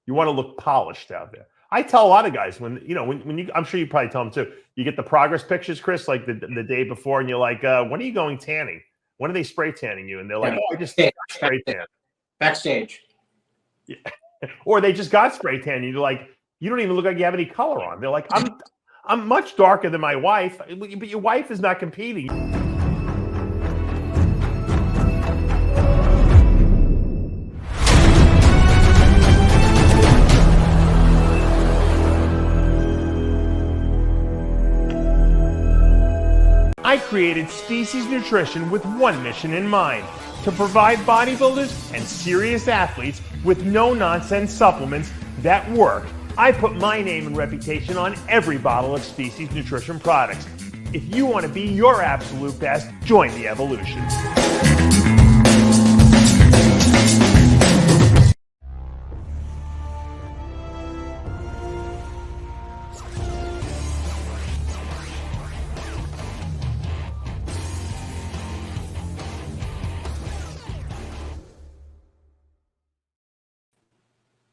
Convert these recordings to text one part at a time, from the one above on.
You want to look polished out there. I tell a lot of guys when you, I'm sure you probably tell them too. You get the progress pictures, Chris, like the day before, and you're like, when are you going tanning? When are they spray tanning you? And they're like, oh, I just got spray tan. Backstage. Yeah. Or they just got spray tan. You're like, you don't even look like you have any color on. They're like, I'm much darker than my wife, but your wife is not competing. I created Species Nutrition with one mission in mind: to provide bodybuilders and serious athletes with no-nonsense supplements that work. I put my name and reputation on every bottle of Species Nutrition products. If you want to be your absolute best, join the evolution.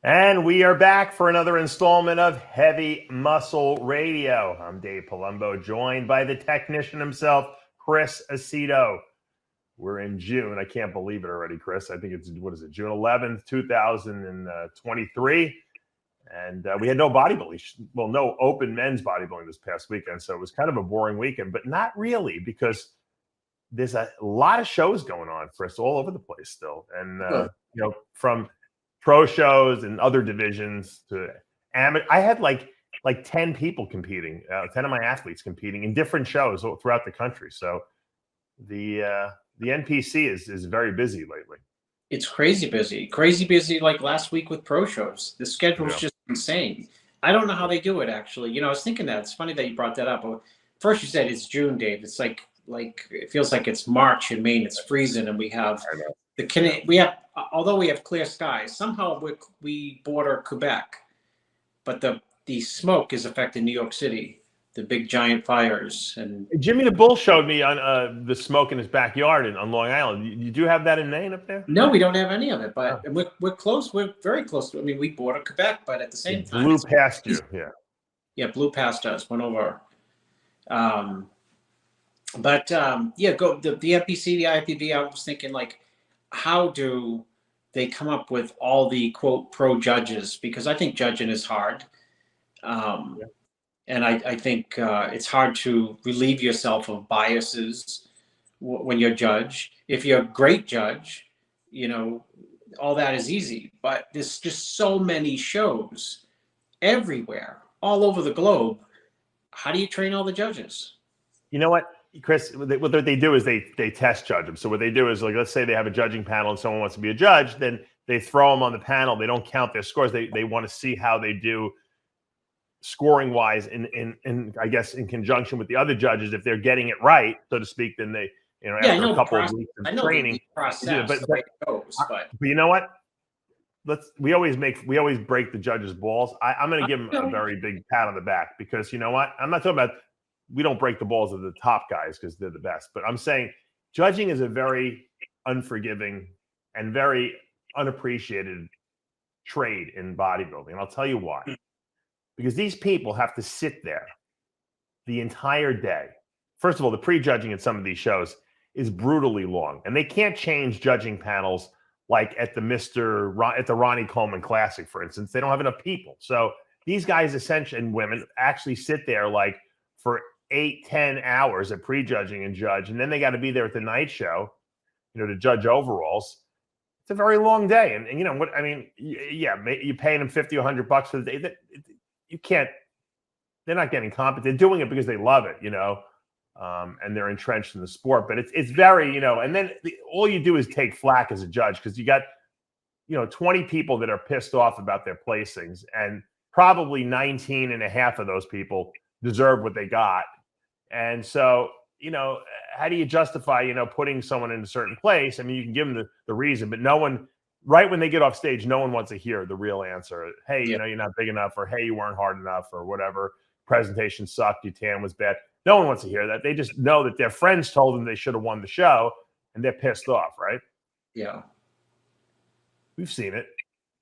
And we are back for another installment of Heavy Muscle Radio. I'm Dave Palumbo, joined by the technician himself, Chris Aceto. We're in June. I can't believe it already, Chris. I think it's, June 11th, 2023. And we had no bodybuilding, no open men's bodybuilding this past weekend. So it was kind of a boring weekend, but not really, because there's a lot of shows going on, Chris, all over the place still. And, from pro shows and other divisions to amateur. I had like 10 people competing, 10 of my athletes competing in different shows throughout the country. So the NPC is very busy lately. It's crazy busy. Like last week with pro shows, the schedule is just insane. I don't know how they do it, actually. I was thinking that it's funny that you brought that up. First you said it's June, Dave. It's like it feels like it's March in Maine. It's freezing, and we have although we have clear skies, somehow we border Quebec, but the smoke is affecting New York City, the big giant fires. And Jimmy the Bull showed me on the smoke in his backyard on Long Island. You do have that in Maine up there? No, we don't have any of it, but we're close. We're very close. I mean, we border Quebec, but at the same time, blew past you. Yeah, blew past us, went over. The NPC, the IFBB. I was thinking, like, how do they come up with all the quote pro judges? Because I think judging is hard. And I think it's hard to relieve yourself of biases when you're a judge. If you're a great judge, all that is easy. But there's just so many shows everywhere, all over the globe. How do you train all the judges? You know what, Chris, what they do is they test judge them. So what they do is, like, let's say they have a judging panel and someone wants to be a judge, then they throw them on the panel. They don't count their scores. They want to see how they do scoring wise in I guess in conjunction with the other judges. If they're getting it right, so to speak, then they after a couple of weeks of training. But you know what? We always break the judges' balls. I'm going to give them a very big pat on the back, because you know what? I'm not talking about we don't break the balls of the top guys because they're the best, but I'm saying judging is a very unforgiving and very unappreciated trade in bodybuilding. And I'll tell you why. Because these people have to sit there the entire day. First of all, the pre-judging at some of these shows is brutally long, and they can't change judging panels like at the Ronnie Coleman Classic, for instance. They don't have enough people. So these guys, essentially, and women, actually sit there like for 8-10 hours at pre-judging and judge, and then they got to be there at the night show, to judge overalls. It's a very long day, and you know what I mean. You paying them $50 or $100 for the day. You can't. They're not getting competent. They're doing it because they love it, and they're entrenched in the sport. But it's very, and then all you do is take flack as a judge, because you got 20 people that are pissed off about their placings, and probably 19 and a half of those people deserve what they got. And so, how do you justify, putting someone in a certain place? I mean, you can give them the reason, but no one, right when they get off stage, no one wants to hear the real answer. Hey, you're not big enough, or hey, you weren't hard enough, or whatever. Presentation sucked. Your tan was bad. No one wants to hear that. They just know that their friends told them they should have won the show, and they're pissed off, right? Yeah. We've seen it.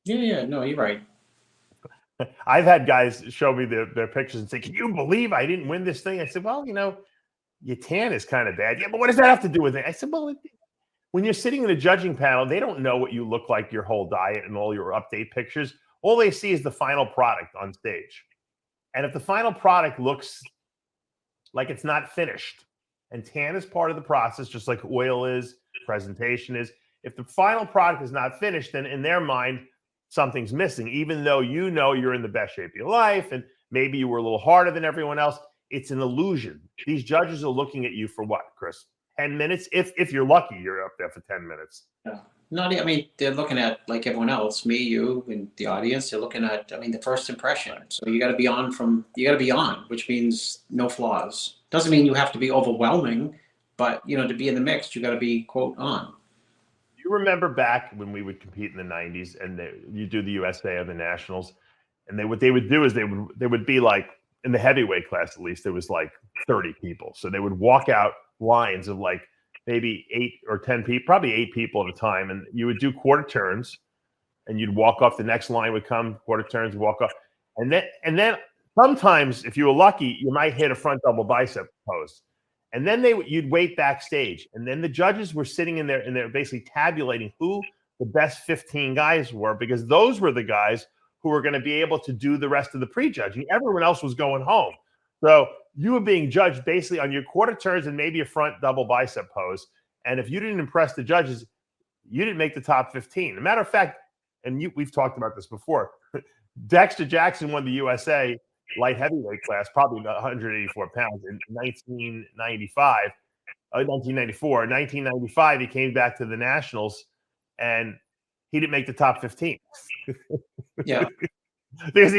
Yeah. No, you're right. I've had guys show me their pictures and say, "Can you believe I didn't win this thing?" I said, "Well, your tan is kind of bad." "Yeah, but what does that have to do with it?" I said, "Well, when you're sitting in a judging panel, they don't know what you look like, your whole diet and all your update pictures. All they see is the final product on stage. And if the final product looks like it's not finished, and tan is part of the process, just like oil is, presentation is. If the final product is not finished, then in their mind, something's missing, even though you're in the best shape of your life and maybe you were a little harder than everyone else. It's an illusion. These judges are looking at you for what, Chris? 10 minutes? If you're lucky, you're up there for 10 minutes. Yeah. I mean, they're looking at, like everyone else, me, you, and the audience, they're looking at, the first impression. So you got to be on, which means no flaws. Doesn't mean you have to be overwhelming, but, to be in the mix, you got to be, quote, on. You remember back when we would compete in the 90s and you do the USA or the Nationals, and what they would do is they would be like, in the heavyweight class at least, there was like 30 people. So they would walk out lines of like maybe 8 or 10 people, probably 8 people at a time. And you would do quarter turns and you'd walk off. The next line would come, quarter turns, walk off. And then sometimes, if you were lucky, you might hit a front double bicep pose. And then you'd wait backstage. And then the judges were sitting in there and they're basically tabulating who the best 15 guys were, because those were the guys who were going to be able to do the rest of the prejudging. Everyone else was going home. So you were being judged basically on your quarter turns and maybe a front double bicep pose. And if you didn't impress the judges, you didn't make the top 15. As a matter of fact, and we've talked about this before, Dexter Jackson won the USA light heavyweight class, probably 184 pounds in 1994. 1995, he came back to the Nationals and he didn't make the top 15. Yeah. Because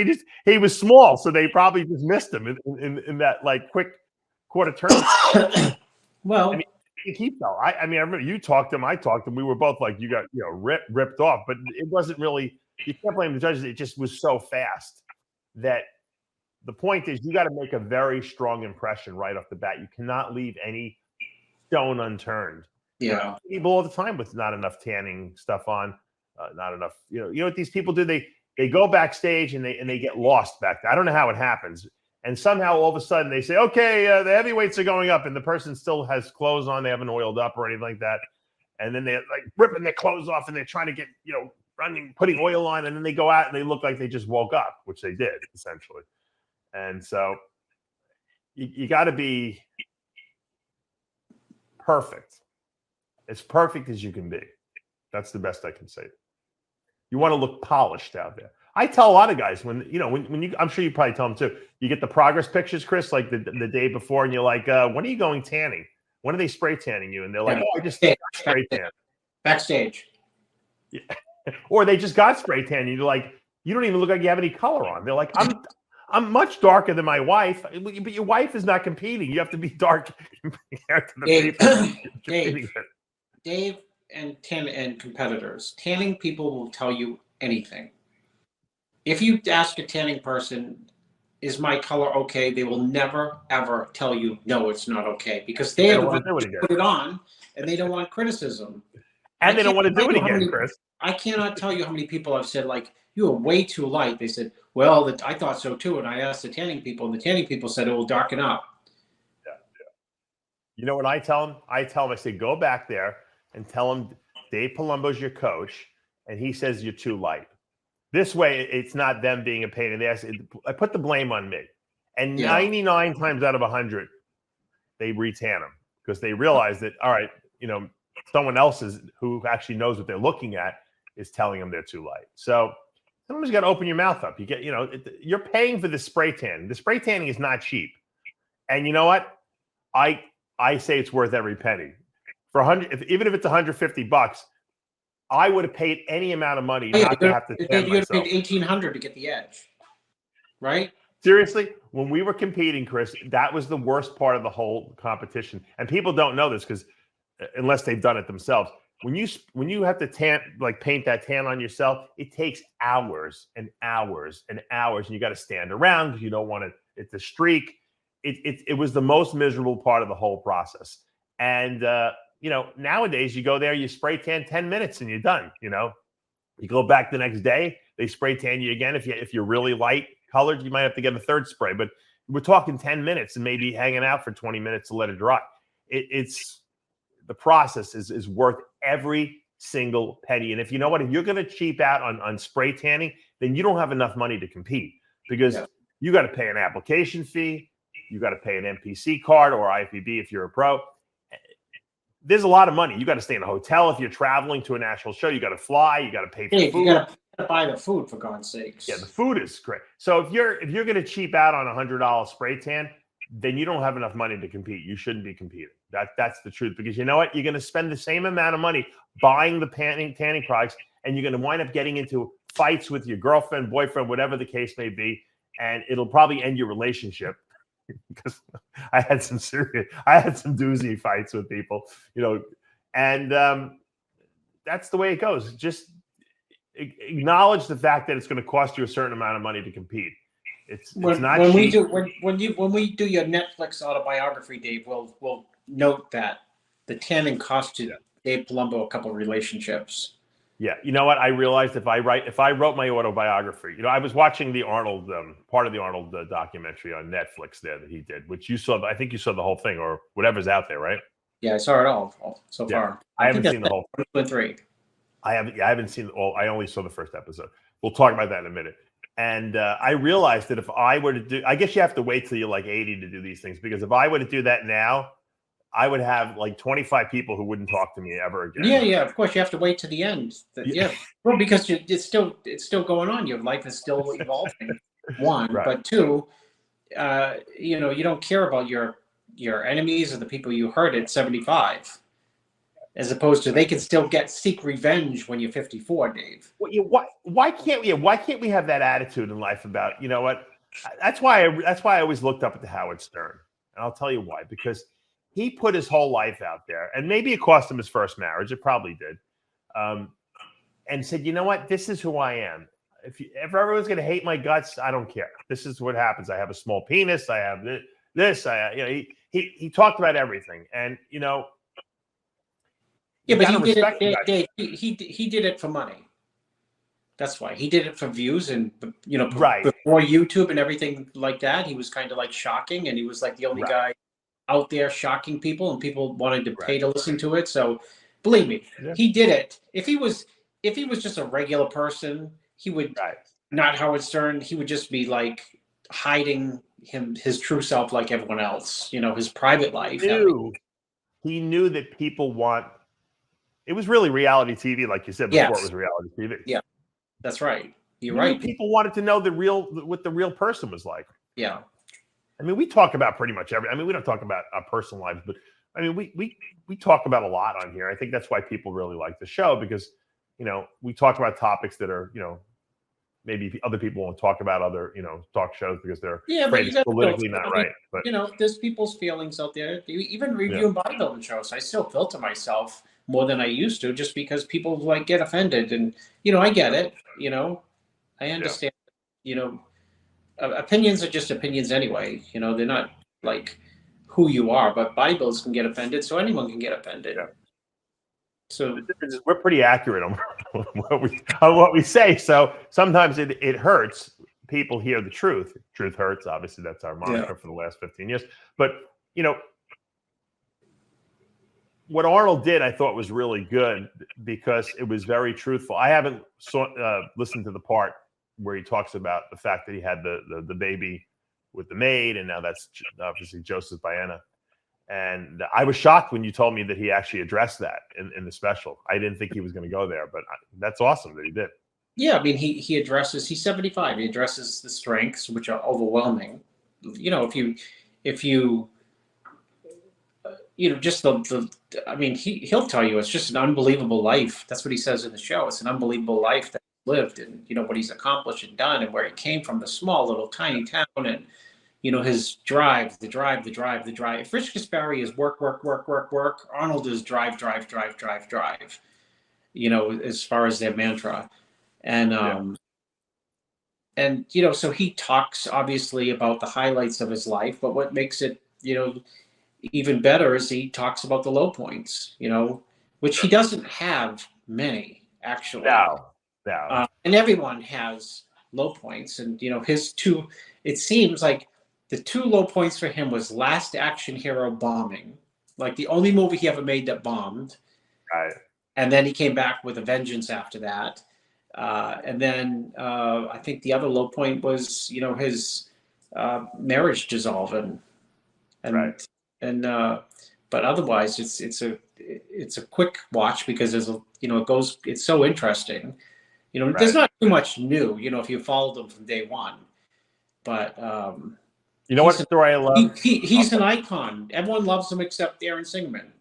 he was small, so they probably just missed him in that like quick quarter turn. Well, he fell. I remember you talked to him, I talked to him. We were both like, you got ripped off, but it wasn't really. You can't blame the judges. It just was so fast that the point is you got to make a very strong impression right off the bat. You cannot leave any stone unturned. Yeah. People all the time with not enough tanning stuff on, not enough. You know what these people do? They go backstage and they get lost back there. I don't know how it happens. And somehow all of a sudden they say, okay, the heavyweights are going up, and the person still has clothes on. They haven't oiled up or anything like that. And then they're like ripping their clothes off and they're trying to get, running, putting oil on. And then they go out and they look like they just woke up, which they did essentially. And so you got to be perfect. As perfect as you can be. That's the best I can say. You want to look polished out there. I tell a lot of guys when you, I'm sure you probably tell them too, you get the progress pictures, Chris, like the day before, and you're like, when are you going tanning? When are they spray tanning you? And they're like, I just spray tan. Backstage. Yeah. Or they just got spray tan. And you're like, you don't even look like you have any color on. They're like, I'm much darker than my wife, but your wife is not competing. You have to be dark compared to the people. Dave and competitors. Tanning people will tell you anything. If you ask a tanning person, is my color okay? They will never, ever tell you, no, it's not okay, because they are the ones who put it on and they don't want criticism. And they don't want to do it again, Chris. I cannot tell you how many people have said, like, you are way too light. They said, well, I thought so too. And I asked the tanning people, and the tanning people said it will darken up. Yeah. You know what I tell them? I say, go back there and tell them Dave Palumbo's your coach, and he says you're too light. This way, it's not them being a pain in the ass. I put the blame on me. And 99 times out of 100, they re-tan them because they realize that, all right, someone else who actually knows what they're looking at is telling them they're too light. So sometimes you got to open your mouth up. You get, you're paying for the spray tan. The spray tanning is not cheap. And you know what? I say it's worth every penny. For even if it's $150, I would have paid any amount of money not to have to tan myself. You paid $1,800 to get the edge, right? Seriously, when we were competing, Chris, that was the worst part of the whole competition. And people don't know this because unless they've done it themselves. When you have to paint that tan on yourself, it takes hours and hours and hours, and you got to stand around because you don't want it to streak. It was the most miserable part of the whole process. And nowadays you go there, you spray tan 10 minutes and you're done. You go back the next day, They spray tan you again. If you're really light colored, you might have to get a third spray. But we're talking 10 minutes and maybe hanging out for 20 minutes to let it dry. It's the process is worth every single penny. And if you know what, if you're going to cheap out on spray tanning, then you don't have enough money to compete, because you got to pay an application fee. You got to pay an NPC card or IFBB if you're a pro. There's a lot of money. You got to stay in a hotel if you're traveling to a national show. You got to fly. You got to pay for food. You got to buy the food, for God's sakes. Yeah, the food is great. So if you're going to cheap out on $100 spray tan, then you don't have enough money to compete. You shouldn't be competing. That's the truth, because you know what? You're going to spend the same amount of money buying the tanning products, and you're going to wind up getting into fights with your girlfriend, boyfriend, whatever the case may be, and it'll probably end your relationship. Because I had some doozy fights with people, and that's the way it goes. Just acknowledge the fact that it's going to cost you a certain amount of money to compete. It's not when cheap. When we do your Netflix autobiography, Dave, we'll note that the tanning cost you, Dave Palumbo, a couple of relationships. Yeah, you know what? I realized if I wrote my autobiography, I was watching the Arnold part of the Arnold documentary on Netflix there that he did, which you saw. I think you saw the whole thing or whatever's out there, right? Yeah, I saw it all so far. I haven't seen the whole 3. I haven't seen all. I only saw the first episode. We'll talk about that in a minute. And I realized that if I were to do, I guess you have to wait till you're like 80 to do these things, because if I were to do that now, I would have like 25 people who wouldn't talk to me ever again. Yeah. Of course, you have to wait to the end. Well, because it's still going on. Your life is still evolving. One, right. But two, you don't care about your enemies or the people you hurt at 75, as opposed to they can still seek revenge when you're 54, Dave. Well, why can't we have that attitude in life about, what? That's why I always looked up to Howard Stern, and I'll tell you why. Because he put his whole life out there, and maybe it cost him his first marriage. It probably did. And said, you know what? This is who I am. If everyone's going to hate my guts, I don't care. This is what happens. I have a small penis. I have this. He talked about everything. And, yeah, but he did it. He did it for money. That's why he did it for views, and right before YouTube and everything like that, he was kind of like shocking, and he was like the only guy out there shocking people, and people wanted to pay to listen to it. So believe me, he did it. If he was just a regular person, he would not Howard Stern. He would just be like hiding his true self like everyone else. His private life. He knew that people want. It was really reality TV, like you said before. It was reality TV. Yeah, that's right. You're right. People wanted to know what the real person was like. Yeah. I mean, we talk about pretty much every. I mean, we don't talk about our personal lives, but I mean, we talk about a lot on here. I think that's why people really like the show, because we talk about topics that are maybe other people won't talk about other talk shows because they're afraid it's politically not right. But there's people's feelings out there. Even reviewing bodybuilding shows, I still filter myself more than I used to, just because people get offended, and I get it. I understand. Opinions are just opinions anyway. They're not like who you are, but bodybuilders can get offended, so anyone can get offended. Yeah. So we're pretty accurate on what we say. So sometimes it hurts. People hear the truth. Truth hurts. Obviously, that's our mantra for the last 15 years. But what Arnold did, I thought was really good, because it was very truthful. I haven't listened to the part where he talks about the fact that he had the baby with the maid, and now that's obviously Joseph Baena. And I was shocked when you told me that he actually addressed that in the special. I didn't think he was going to go there, but that's awesome that he did. Yeah, I mean, he's 75. He addresses the strengths, which are overwhelming. If you just I mean, he'll tell you it's just an unbelievable life. That's what he says in the show. It's an unbelievable life that he lived, and what he's accomplished and done, and where he came from, the small little tiny town, and his drive, the drive. If Rich Gaspari is work, Arnold is drive. As far as their mantra, and so he talks obviously about the highlights of his life, but what makes it even better is he talks about the low points, which he doesn't have many actually. No. And everyone has low points, and his two. It seems like the two low points for him was Last Action Hero bombing, like the only movie he ever made that bombed. Right. And then he came back with a vengeance after that. And then I think the other low point was, his marriage dissolving, and Right. but otherwise it's a quick watch because there's it's so interesting. There's not too much new. If you followed them from day one, but what story I love? He's an icon. Everyone loves him except Aaron Singman.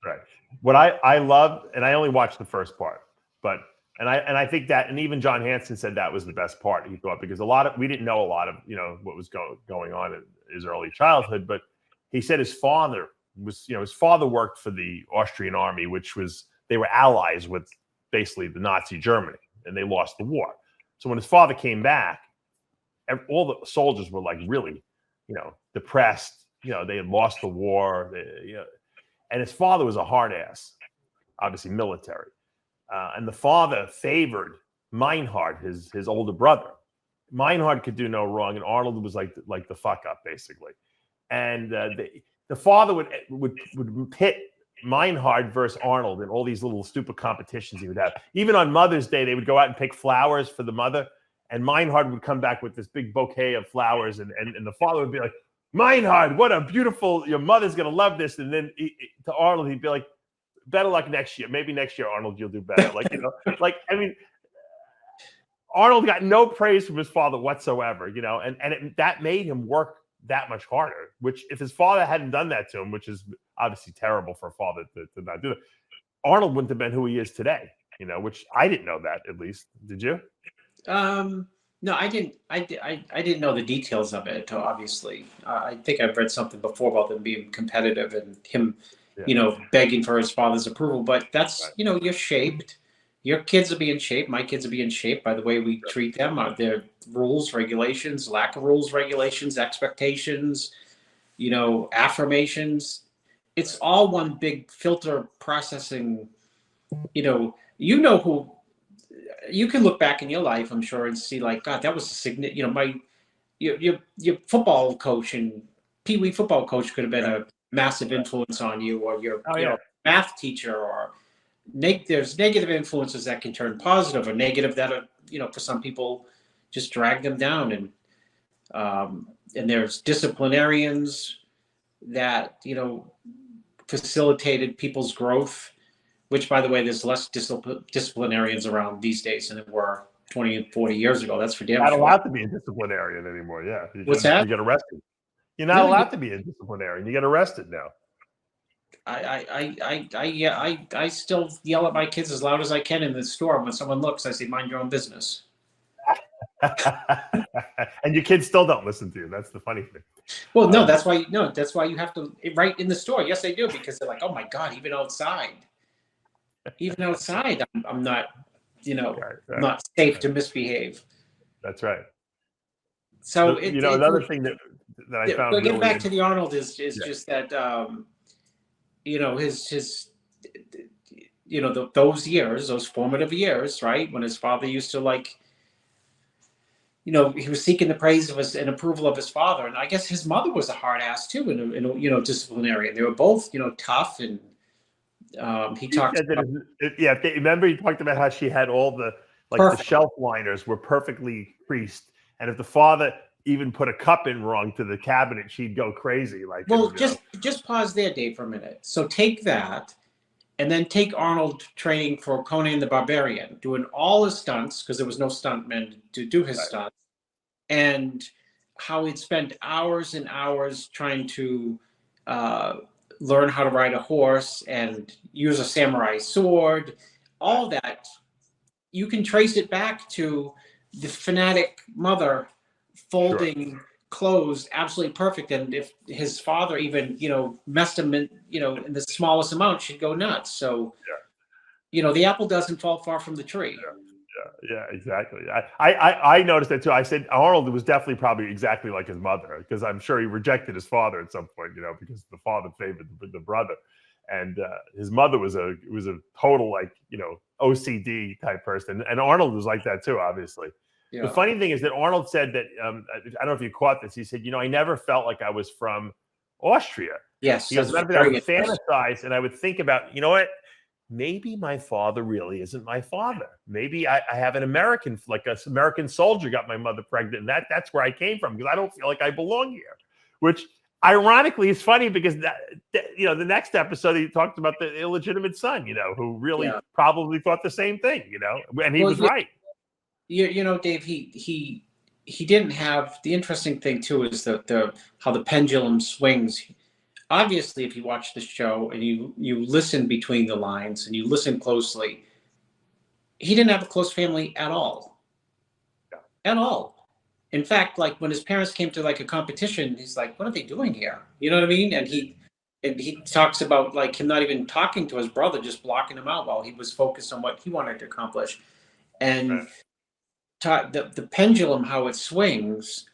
Right. What I love, and I only watched the first part, but I think that, and even John Hanson said that was the best part, he thought, because we didn't know a lot of what was going on in his early childhood, but he said his father worked for the Austrian army, they were allies with basically the Nazi Germany, and they lost the war. So when his father came back, all the soldiers were like really, depressed. They had lost the war. And his father was a hard ass, obviously military. And the father favored Meinhard, his older brother. Meinhard could do no wrong, and Arnold was like the fuck up, basically. And the father would pit Meinhard versus Arnold in all these little stupid competitions he would have. Even on Mother's Day, they would go out and pick flowers for the mother, and Meinhard would come back with this big bouquet of flowers, and the father would be like, Meinhard, what a beautiful, your mother's going to love this. And then to Arnold, he'd be like, better luck next year. Maybe next year, Arnold, you'll do better. Arnold got no praise from his father whatsoever, that made him work that much harder, which if his father hadn't done that to him, which is obviously terrible for a father to not do it, Arnold wouldn't have been who he is today, which I didn't know that, at least. Did you? No, I didn't. I didn't know the details of it. Obviously, I think I've read something before about them being competitive and him, begging for his father's approval. But that's you're shaped. Your kids will be in shape. My kids will be in shape by the way we treat them. Their rules, regulations, lack of rules, regulations, expectations, affirmations. It's all one big filter processing. Who. You can look back in your life, I'm sure, and see like, God, that was a significant. Your football coach and Pee Wee football coach could have been a massive influence on you, or your math teacher, or there's negative influences that can turn positive, or negative that are for some people just drag them down, and there's disciplinarians that facilitated people's growth. Which, by the way, there's less disciplinarians around these days than there were 20 and 40 years ago. That's for damn sure. Not allowed to be a disciplinarian anymore. Yeah. What's that? You get arrested. You're not allowed to be a disciplinarian. You get arrested now. I still yell at my kids as loud as I can in the store. When someone looks, I say, mind your own business. And your kids still don't listen to you. That's the funny thing. Well, no, that's why you have to, right in the store. Yes, they do, because they're like, oh my God, even outside, I'm not, I'm not safe to misbehave. That's right. So another thing that I found. But getting back to the Arnold is just that, his those years, those formative years, right, when his father used to he was seeking the praise of and approval of his father, and I guess his mother was a hard ass too, in disciplinarian. They were both tough, and he talked. Remember he talked about how she had all the the shelf liners were perfectly creased, and if the father even put a cup in wrong to the cabinet, she'd go crazy. Just pause there, Dave, for a minute. So take that, and then take Arnold training for Conan the Barbarian, doing all his stunts because there was no stuntman to do his stunts, and how he'd spend hours and hours trying to learn how to ride a horse and use a samurai sword. All that, you can trace it back to the fanatic mother folding clothes absolutely perfect, and if his father even messed him in in the smallest amount, she'd go nuts. So the apple doesn't fall far from the tree. Yeah, exactly. I noticed that too. I said Arnold was definitely probably exactly like his mother, because I'm sure he rejected his father at some point, because the father favored the brother. And his mother was a total, like, you know, OCD type person, and Arnold was like that too, obviously. Yeah. The funny thing is that Arnold said that I don't know if you caught this. He said, you know, I never felt like I was from Austria. Yes, he goes, I would fantasize and I would think about, you know what, maybe my father really isn't my father. Maybe I have an American, like an American soldier got my mother pregnant, and that's where I came from, because I don't feel like I belong here. Which ironically is funny, because that, you know, the next episode he talked about the illegitimate son, you know, who really probably thought the same thing, you know, and he was right. You know, Dave, he didn't have, the interesting thing too is how the pendulum swings. Obviously, if you watch the show and you listen between the lines and you listen closely, he didn't have a close family at all. At all. In fact, like when his parents came to like a competition, he's like, what are they doing here? You know what I mean? And he talks about like him not even talking to his brother, just blocking him out while he was focused on what he wanted to accomplish. And the pendulum, how it swings,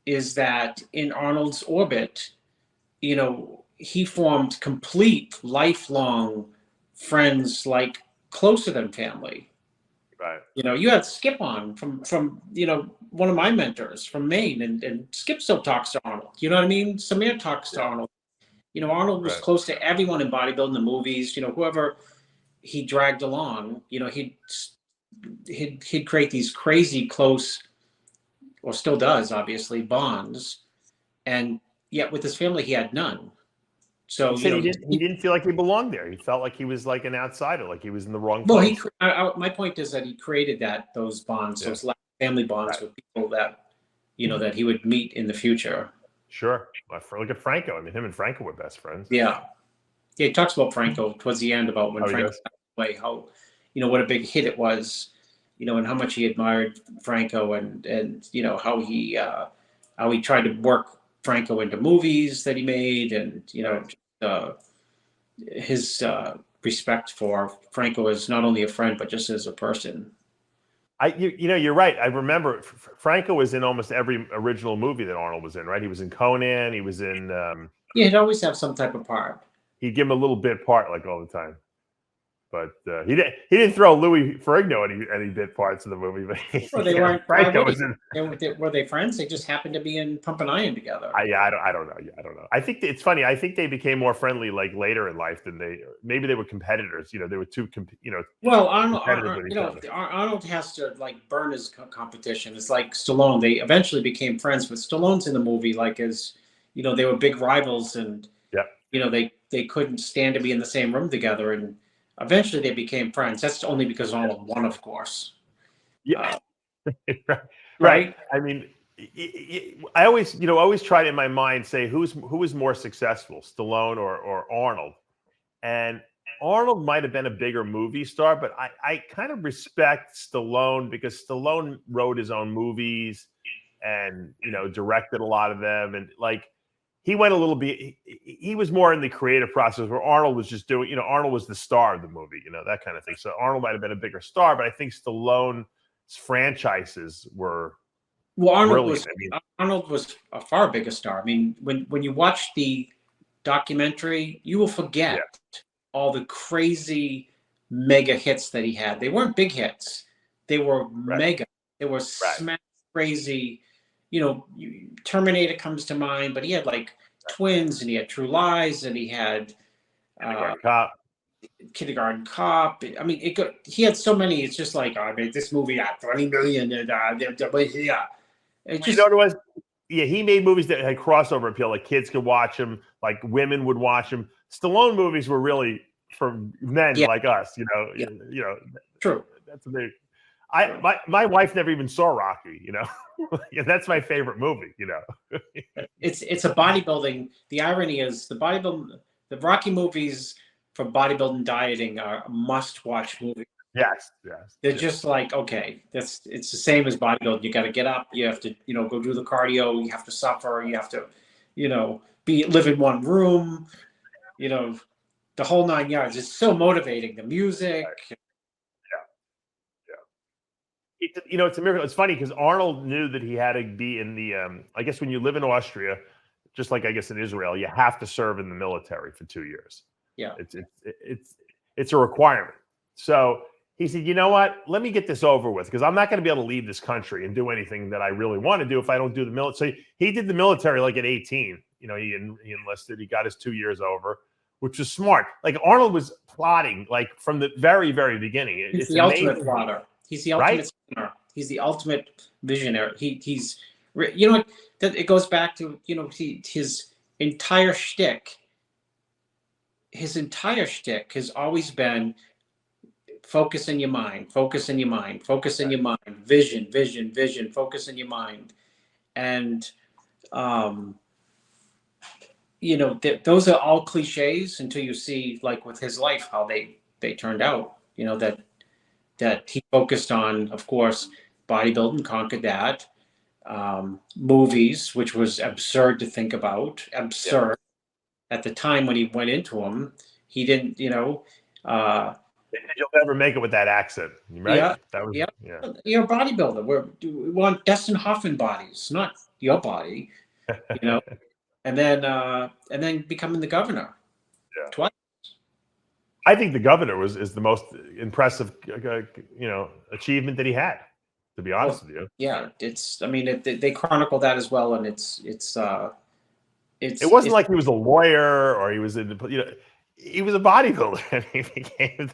is that in Arnold's orbit, you know, he formed complete lifelong friends, like closer than family. Right. You know, you had Skip on from you know, one of my mentors from Maine, and Skip still talks to Arnold. You know what I mean? Samir talks to Arnold. You know, Arnold was close to everyone in bodybuilding, the movies. You know, whoever he dragged along, you know, he'd create these crazy close, or still does, obviously, bonds, and yet with his family he had none. So he said he didn't feel like he belonged there. He felt like he was like an outsider, like he was in the wrong place. My point is that he created those bonds, those family bonds with people that, you know, that he would meet in the future. Sure. Look at Franco. I mean, him and Franco were best friends. Yeah. Yeah, he talks about Franco towards the end, about when Franco passed away, how, you know, what a big hit it was, you know, and how much he admired Franco, and you know, how he tried to work Franco into movies that he made, and, you know, his respect for Franco as not only a friend, but just as a person. You know, you're right. I remember Franco was in almost every original movie that Arnold was in, right? He was in Conan. He was in. Yeah, he'd always have some type of part. He'd give him a little bit part, like, all the time. But he didn't throw Louis Ferrigno any bit parts of the movie. But well, they weren't. Franco was in. Were they friends? They just happened to be in Pumpin' Iron together. I don't know. Yeah, I don't know. I think it's funny. I think they became more friendly like later in life than maybe they were competitors. You know, they were two. You know. Well, Arnold has to like burn his competition. It's like Stallone. They eventually became friends, but Stallone's in the movie like as, you know, they were big rivals, and you know, they couldn't stand to be in the same room together, and eventually they became friends. That's only because Arnold won, of course. Yeah. Right. I mean, I always try to, in my mind, say who was more successful, Stallone or Arnold. And Arnold might have been a bigger movie star, but I kind of respect Stallone, because Stallone wrote his own movies and, you know, directed a lot of them. And like, he went a little bit, he was more in the creative process, where Arnold was just doing, you know, Arnold was the star of the movie, you know, that kind of thing. So Arnold might have been a bigger star, but I think Stallone's franchises were Arnold was a far bigger star. I mean, when you watch the documentary, you will forget all the crazy mega hits that he had. They weren't big hits. They were mega. They were smash crazy. You know, Terminator comes to mind, but he had like Twins, and he had True Lies, and he had Kindergarten Cop. I mean, he had so many. It's just like, I made this movie at 20 million, and yeah. It just, you know what it was? Yeah, he made movies that had crossover appeal. Like kids could watch them, like women would watch them. Stallone movies were really for men like us, you know. Yeah. You know, true. That's a big. My wife never even saw Rocky, you know. That's my favorite movie, you know. It's a bodybuilding. The irony is the Rocky movies for bodybuilding dieting are a must-watch movie. Yes. They're just like, okay, it's the same as bodybuilding. You got to get up. You have to, you know, go do the cardio. You have to suffer. You have to, you know, live in one room. You know, the whole 9 yards. It's so motivating. The music. You know, it's a miracle. It's funny because Arnold knew that he had to be in the. I guess when you live in Austria, just like I guess in Israel, you have to serve in the military for 2 years. Yeah. It's a requirement. So he said, you know what? Let me get this over with, because I'm not going to be able to leave this country and do anything that I really want to do if I don't do the military. So he did the military like at 18. You know, he enlisted. He got his 2 years over, which was smart. Like Arnold was plotting like from the very, very beginning. He's the ultimate plotter. He's the ultimate schemer. He's the ultimate visionary. He's, you know what? It goes back to, you know, his entire shtick. His entire shtick has always been focus in your mind, focus in your mind, focus in your mind, vision, vision, vision, focus in your mind. And, you know, those are all cliches until you see, like with his life, how they turned out, you know, that he focused on, of course, bodybuilding, conquered that, movies, which was absurd to think about, absurd. At the time when he went into them, he didn't, you know, you'll never make it with that accent, right? Yeah, that was, yeah. You're a bodybuilder. We want Dustin Hoffman bodies, not your body, you know. and then becoming the governor. Twice. I think the governor is the most impressive, you know, achievement that he had. To be honest with you. Yeah, it's. I mean, they chronicle that as well, and it wasn't like he was a lawyer or he was in the, you know, he was a bodybuilder and he became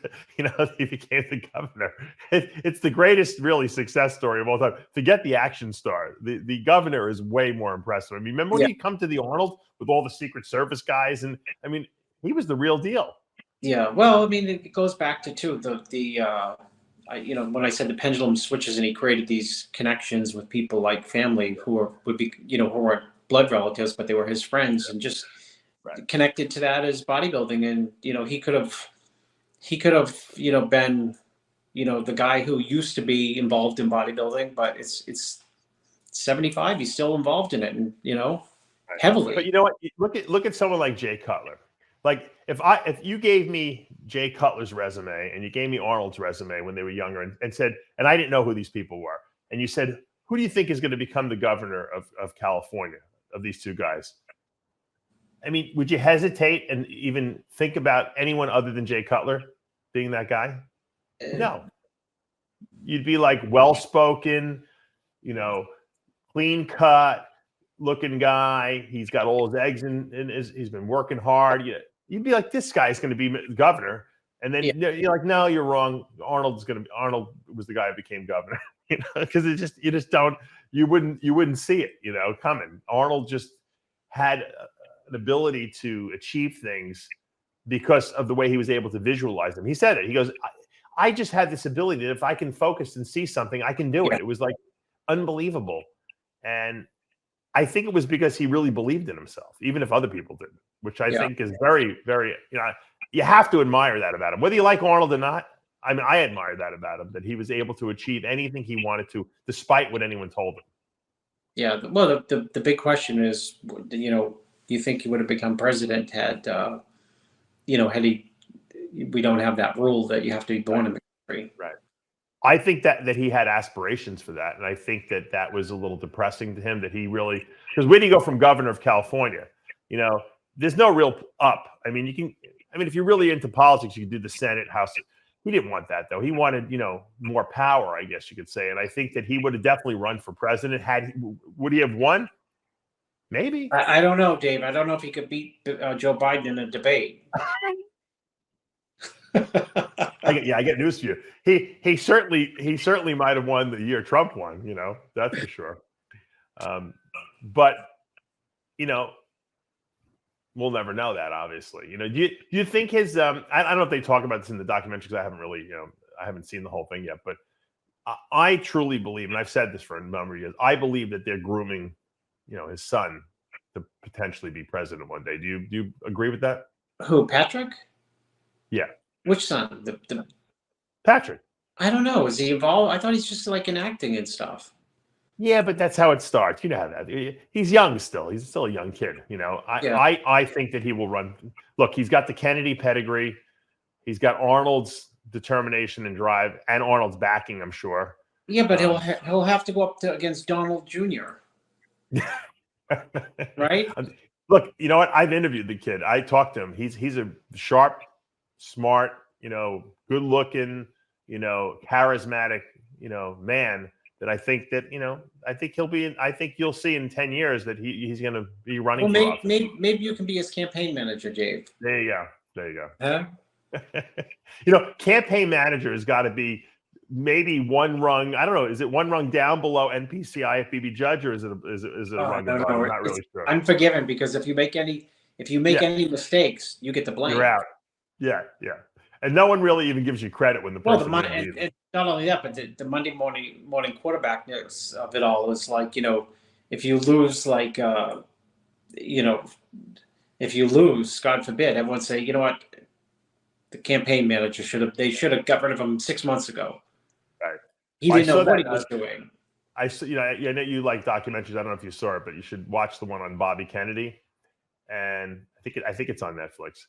the governor. It's the greatest really success story of all time. Forget the action star. The governor is way more impressive. I mean, remember when he come to the Arnold with all the Secret Service guys, and I mean, he was the real deal. Yeah, well, I mean, it goes back to you know, when I said the pendulum switches and he created these connections with people like family who would be, you know, who weren't blood relatives, but they were his friends, and just connected to that as bodybuilding. And, you know, he could have, you know, been, you know, the guy who used to be involved in bodybuilding, but it's 75, he's still involved in it, and, you know, heavily. But you know what? Look at someone like Jay Cutler. Like if you gave me Jay Cutler's resume and you gave me Arnold's resume when they were younger and said, and I didn't know who these people were, and you said, who do you think is going to become the governor of California, of these two guys? I mean, would you hesitate and even think about anyone other than Jay Cutler being that guy? No. You'd be like well-spoken, you know, clean cut looking guy. He's got all his eggs he's been working hard. You'd be like, this guy's going to be governor. And then you're like, no, you're wrong. Arnold was the guy who became governor, you know, because you wouldn't see it, you know, coming. Arnold just had an ability to achieve things because of the way he was able to visualize them. He said it. He goes, I just had this ability that if I can focus and see something, I can do it. It was like unbelievable. And I think it was because he really believed in himself, even if other people didn't, which I think is very, very, you know, you have to admire that about him. Whether you like Arnold or not, I mean, I admire that about him, that he was able to achieve anything he wanted to, despite what anyone told him. Yeah, well, the big question is, you know, do you think he would have become president had, you know, we don't have that rule that you have to be born in the country. Right. I think that he had aspirations for that. And I think that was a little depressing to him, that he really, because where do you go from governor of California? You know, there's no real up. I mean, if you're really into politics, you can do the Senate, House. He didn't want that, though. He wanted, you know, more power, I guess you could say. And I think that he would have definitely run for president. Would he have won? Maybe. I don't know, Dave. I don't know if he could beat Joe Biden in a debate. I get news for you. He certainly might have won the year Trump won, you know, that's for sure. But you know, we'll never know that, obviously. You know, do you think his I don't know if they talk about this in the documentary, because I haven't really, you know, I haven't seen the whole thing yet, but I truly believe, and I've said this for a number of years, I believe that they're grooming, you know, his son to potentially be president one day. Do you agree with that? Who, Patrick? Yeah. Which son? The Patrick. I don't know. Is he involved? I thought he's just like in acting and stuff. Yeah, but that's how it starts. You know how that. He's young still. He's still a young kid. You know, I think that he will run. Look, he's got the Kennedy pedigree. He's got Arnold's determination and drive, and Arnold's backing, I'm sure. Yeah, but he'll have to go up against Donald Jr. Right? Look, you know what? I've interviewed the kid. I talked to him. He's a sharp, smart, good looking, charismatic, man that I think that, I think I think you'll see in 10 years that he's going to be running for office. Maybe you can be his campaign manager, Dave. There you go. There you go. Huh? Campaign manager has got to be maybe one rung. I don't know. Is it one rung down below NPC IFBB judge, or is it a rung above? I'm not really sure. Unforgiven, because if you make any mistakes, you get the blame. You're out. Yeah. And no one really even gives you credit when the person. Well, not only that, but the Monday morning quarterback of it all is like, if you lose, like, if you lose, God forbid, everyone say, you know what, the campaign manager should have got rid of him 6 months ago. Right. He didn't know what he was doing. I know you like documentaries. I don't know if you saw it, but you should watch the one on Bobby Kennedy, and I think it's on Netflix.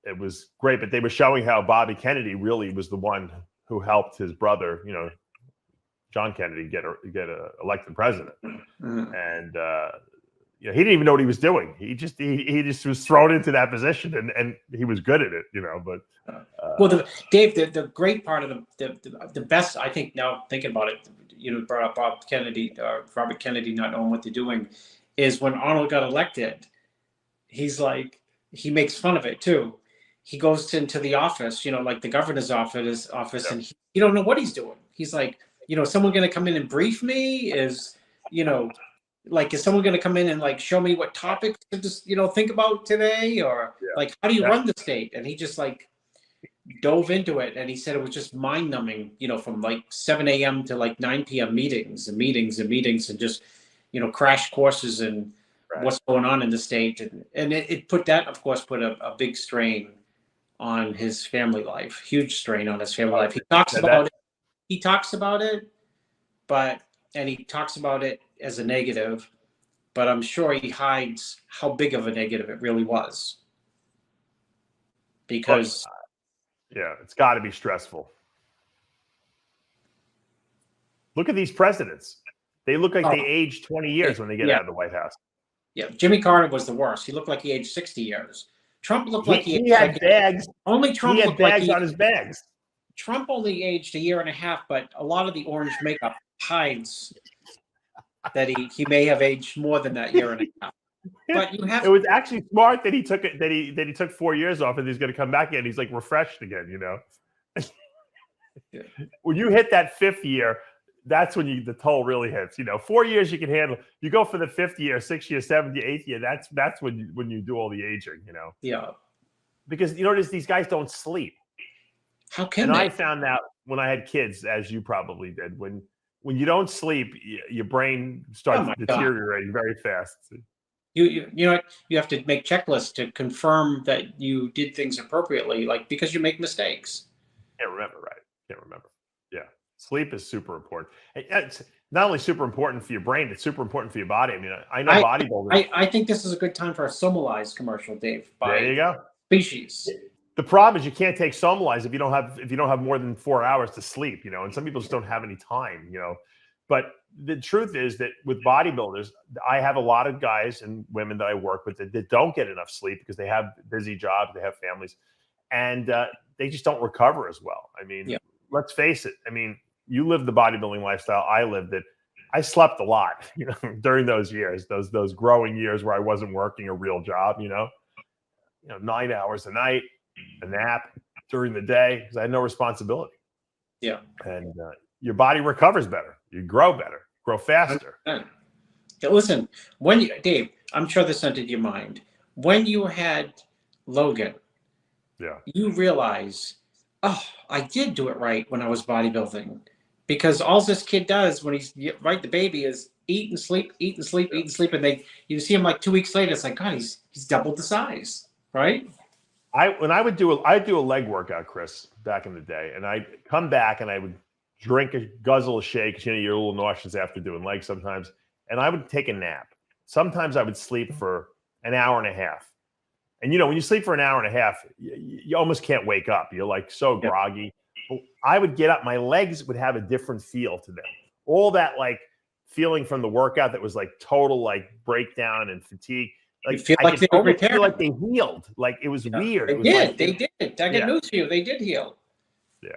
It was great, but they were showing how Bobby Kennedy really was the one who helped his brother, John Kennedy, get elected president. Mm-hmm. And he didn't even know what he was doing. He just was thrown into that position, and he was good at it, But Dave, the great part of the best, I think, now thinking about it, brought up Robert Kennedy not knowing what they're doing, is when Arnold got elected. He's like, he makes fun of it too. He goes into the office, like the governor's office, yeah. and he don't know what he's doing. He's like, is someone going to come in and brief me? Is someone going to come in and like show me what topics to just, think about today? Or like, how do you run the state? And he just like dove into it. And he said it was just mind numbing, from like 7 a.m. to like 9 p.m. meetings and just, crash courses and what's going on in the state. And it put a big strain on his family life, huge strain on his family life. He talks about it, and he talks about it as a negative, but I'm sure he hides how big of a negative it really was. Because it's got to be stressful. Look at these presidents. They look like they aged 20 years when they get out of the White House. Yeah, Jimmy Carter was the worst. He looked like he aged 60 years. Trump looked like he had bags. Only Trump he had looked bags like on his bags. Trump only aged a year and a half, but a lot of the orange makeup hides that he may have aged more than that year and a half. But it was actually smart that he took it, that he took 4 years off, and he's going to come back in. He's like refreshed again, When you hit that 5th year, that's when the toll really hits. 4 years you can handle. You go for the 5th year, 6th year, 7th year, 8th year. That's when you do all the aging. Yeah. Because these guys don't sleep. How can they? I found out when I had kids, as you probably did, when you don't sleep, your brain starts deteriorating very fast. You have to make checklists to confirm that you did things appropriately, like because you make mistakes. Can't remember, right? Can't remember. Yeah. Sleep is super important. It's not only super important for your brain, it's super important for your body. I mean, I know bodybuilders. I think this is a good time for a Somalize commercial, Dave. There you go. Species. The problem is you can't take Somalize if you don't have more than 4 hours to sleep, and some people just don't have any time, But the truth is that with bodybuilders, I have a lot of guys and women that I work with that don't get enough sleep because they have busy jobs, they have families, and they just don't recover as well. I mean, let's face it. I mean, you live the bodybuilding lifestyle. I lived it. I slept a lot, during those years, those growing years where I wasn't working a real job, 9 hours a night, a nap during the day because I had no responsibility. Yeah. And your body recovers better. You grow better, grow faster. Listen, Dave, I'm sure this entered your mind. When you had Logan, you realize, I did do it right when I was bodybuilding. Because all this kid does when he's the baby is eat and sleep, and you see him like 2 weeks later, it's like, God, he's doubled the size, right? I'd do a leg workout, Chris, back in the day, and I'd come back and I would guzzle a shake. You're a little nauseous after doing legs sometimes, and I would take a nap. Sometimes I would sleep for an hour and a half, and when you sleep for an hour and a half, you almost can't wake up. You're like so groggy. I would get up, my legs would have a different feel to them. All that like feeling from the workout that was like total like breakdown and fatigue, like feel I like could they were almost feel prepared. like they healed. Like it was weird. They It was did. like They did. I got news for you. They did heal. Yeah.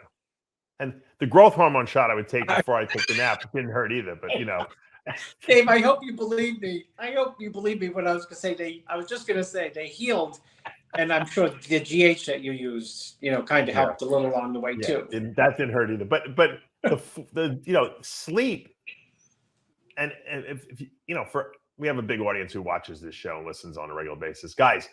And the growth hormone shot I would take before I took the nap didn't hurt either. But Dave, I hope you believe me. I hope you believe me when I was going to say I was just going to say they healed, and I'm sure the GH that you used, kind of helped a little along the way too. That didn't hurt either. But the sleep, and if we have a big audience who watches this show and listens on a regular basis, guys.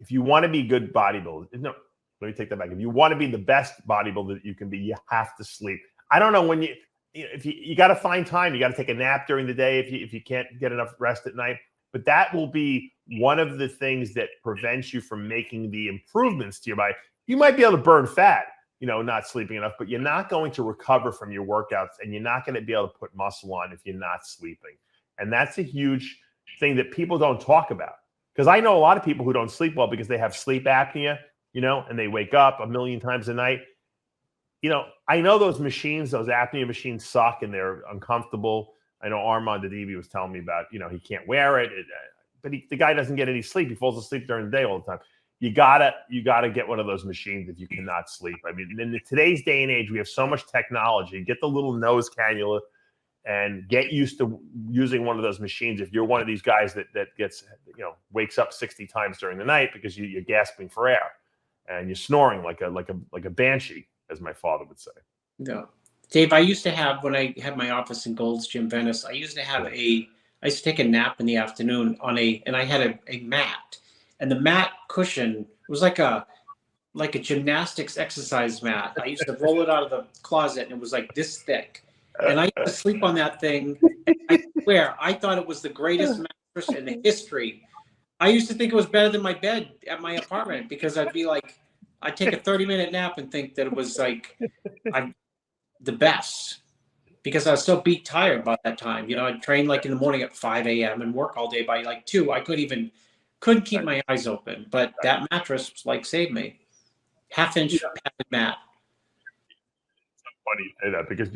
If you want to be good bodybuilder, no, let me take that back. If you want to be the best bodybuilder that you can be, you have to sleep. I don't know when you got to find time. You got to take a nap during the day if you can't get enough rest at night. But that will be one of the things that prevents you from making the improvements to your body. You might be able to burn fat, not sleeping enough, but you're not going to recover from your workouts, and you're not going to be able to put muscle on if you're not sleeping. And that's a huge thing that people don't talk about. Because I know a lot of people who don't sleep well because they have sleep apnea, and they wake up a million times a night. I know those machines, those apnea machines suck and they're uncomfortable. I know Armand Adibi was telling me about, he can't wear it, but the guy doesn't get any sleep. He falls asleep during the day all the time. You gotta get one of those machines if you cannot sleep. I mean, in today's day and age, we have so much technology. Get the little nose cannula and get used to using one of those machines. If you're one of these guys that gets, wakes up 60 times during the night because you're gasping for air and you're snoring like a banshee, as my father would say. Yeah. Dave, I used to have, when I had my office in Gold's Gym Venice, I used to take a nap in the afternoon and I had a mat, and the mat cushion was like a gymnastics exercise mat. I used to roll it out of the closet, and it was like this thick. And I used to sleep on that thing. And I swear, I thought it was the greatest mattress in the history. I used to think it was better than my bed at my apartment, because I'd take a 30-minute nap and think that it was like the best, because I was so beat tired by that time. I'd train like in the morning at 5 a.m. and work all day by like 2. I couldn't keep my eyes open, but that mattress saved me. Half-inch padded mat. Funny you say that, because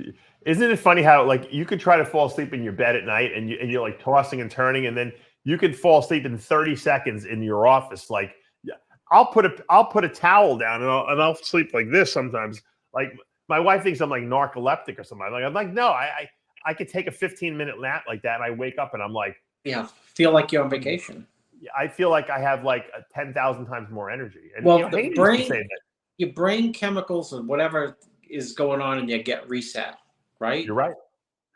isn't it funny how you could try to fall asleep in your bed at night and you're like tossing and turning, and then you could fall asleep in 30 seconds in your office. Like, I'll put a towel down and I'll sleep like this sometimes. Like, my wife thinks I'm like narcoleptic or something. I'm like, no, I could take a 15-minute nap like that, and I wake up and I'm like, feel like you're on vacation. I feel like I have like 10,000 times more energy. And the brain, your brain chemicals and whatever is going on, and you get reset, right? You're right.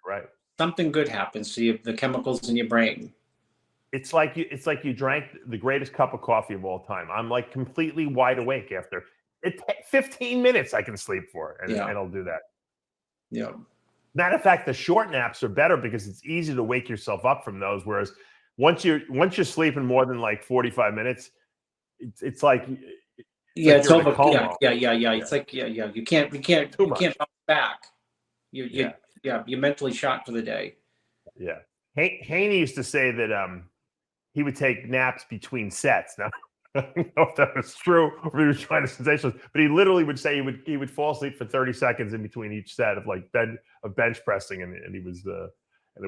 Right. Something good happens to the chemicals in your brain. It's like you drank the greatest cup of coffee of all time. I'm like completely wide awake after 15 minutes. I can sleep for, and I'll do that. Yeah. Matter of fact, the short naps are better because it's easy to wake yourself up from those. Whereas once you're sleeping more than like 45 minutes, it's like it's over. Yeah. It's like you can't bounce back. You're mentally shot for the day. Yeah. Haney used to say that he would take naps between sets. Now, I don't know if that was true or if he was trying to sensationalize, but he literally would say he would fall asleep for 30 seconds in between each set of bench pressing, and it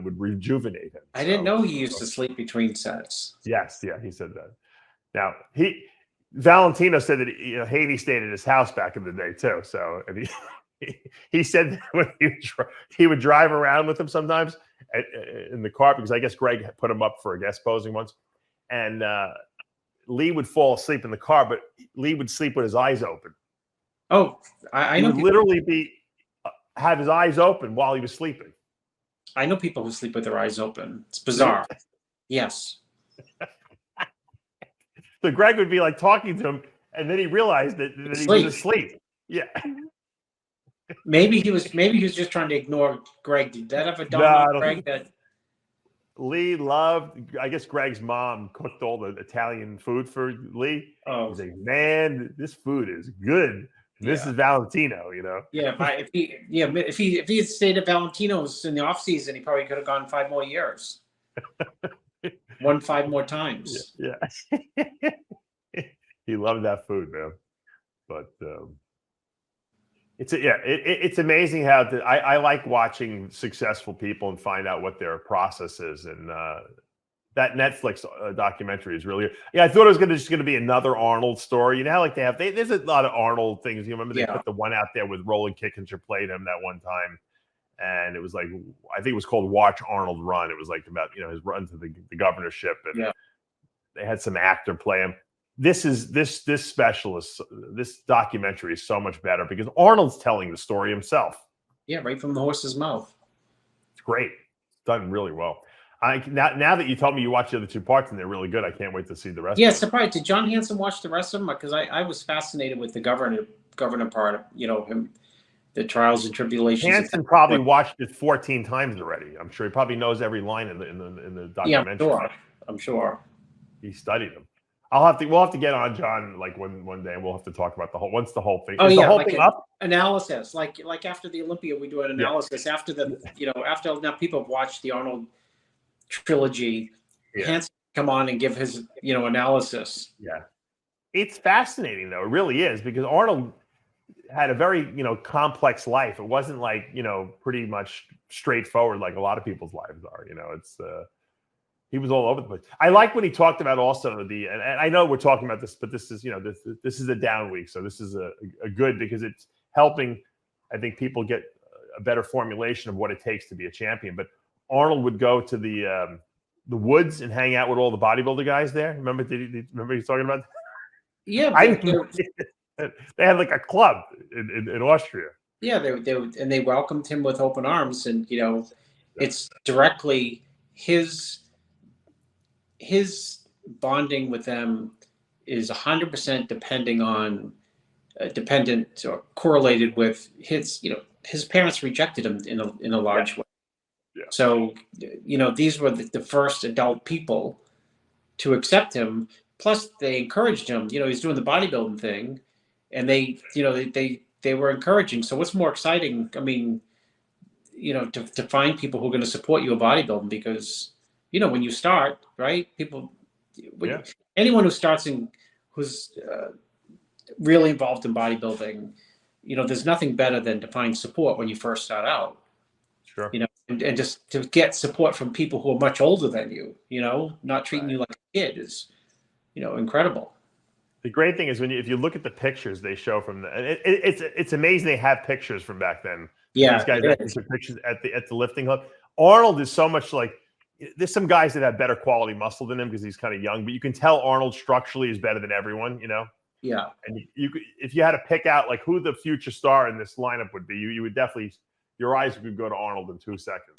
would rejuvenate him. I didn't know he used to sleep between sets. Yes, he said that. Now Valentino said that Haney stayed at his house back in the day too. So, and he said that when he would drive around with him sometimes in the car, because I guess Greg put him up for a guest posing once, and Lee would fall asleep in the car, but Lee would sleep with his eyes open. Oh, I know. He would literally have his eyes open while he was sleeping. I know people who sleep with their eyes open. It's bizarre. Yes. So Greg would be like talking to him, and then he realized that he was asleep. Yeah. Maybe he was just trying to ignore Greg. Did that ever dawn on Greg that Lee loved? I guess Greg's mom cooked all the Italian food for Lee. Oh, he's like, man, this food is good. This is Valentino, Yeah, if he had stayed at Valentino's in the off season, he probably could have gone 5 more years. Won 5 more times. Yeah. He loved that food, man. But it's amazing how I like watching successful people and find out what their process is, and That Netflix documentary is really, yeah. I thought it was just going to be another Arnold story. You know how like there's a lot of Arnold things. You remember they put the one out there with Roland Kickinger played him that one time, and it was like, I think it was called Watch Arnold Run. It was like about his run to the governorship, and they had some actor play him. This specialist, this documentary is so much better because Arnold's telling the story himself. Yeah, right from the horse's mouth. It's great. It's done really well. Now that you told me you watched the other two parts and they're really good, I can't wait to see the rest. Yeah, surprised. Did John Hanson watch the rest of them? Because I was fascinated with the governor part. Him, the trials and tribulations. Hanson probably watched it 14 times already. I'm sure he probably knows every line in the documentary. Yeah, I'm sure. He studied them. We'll have to get on John like one day, and we'll have to talk about the whole thing. Oh, is yeah, the whole like thing up? Analysis, like after the Olympia, we do an analysis after after now people have watched the Arnold trilogy. Hanson come on and give his analysis. Yeah, it's fascinating though. It really is, because Arnold had a very complex life. It wasn't like pretty much straightforward like a lot of people's lives are. It's he was all over the place. I like when he talked about also and I know we're talking about this, but this is this is a down week, so this is a good, because it's helping, I think, people get a better formulation of what it takes to be a champion. But Arnold would go to the woods and hang out with all the bodybuilder guys there. Remember he's talking about that? Yeah, they had like a club in Austria. Yeah, they welcomed him with open arms, and it's directly his bonding with them is 100% dependent or correlated with his parents rejected him in a large way. Yeah. So these were the first adult people to accept him. Plus, they encouraged him. He's doing the bodybuilding thing, and they were encouraging. So what's more exciting? I mean, to find people who are going to support you in bodybuilding, because when you start, right? Anyone who starts who's really involved in bodybuilding, there's nothing better than to find support when you first start out. Sure. And just to get support from people who are much older than you, not treating you like a kid is, incredible. The great thing is if you look at the pictures they show from it's amazing they have pictures from back then. Yeah, these guys took pictures at the lifting club. Arnold is so much like, there's some guys that have better quality muscle than him because he's kind of young, but you can tell Arnold structurally is better than everyone. Yeah. And if you had to pick out like who the future star in this lineup would be, you would definitely, your eyes would go to Arnold in 2 seconds.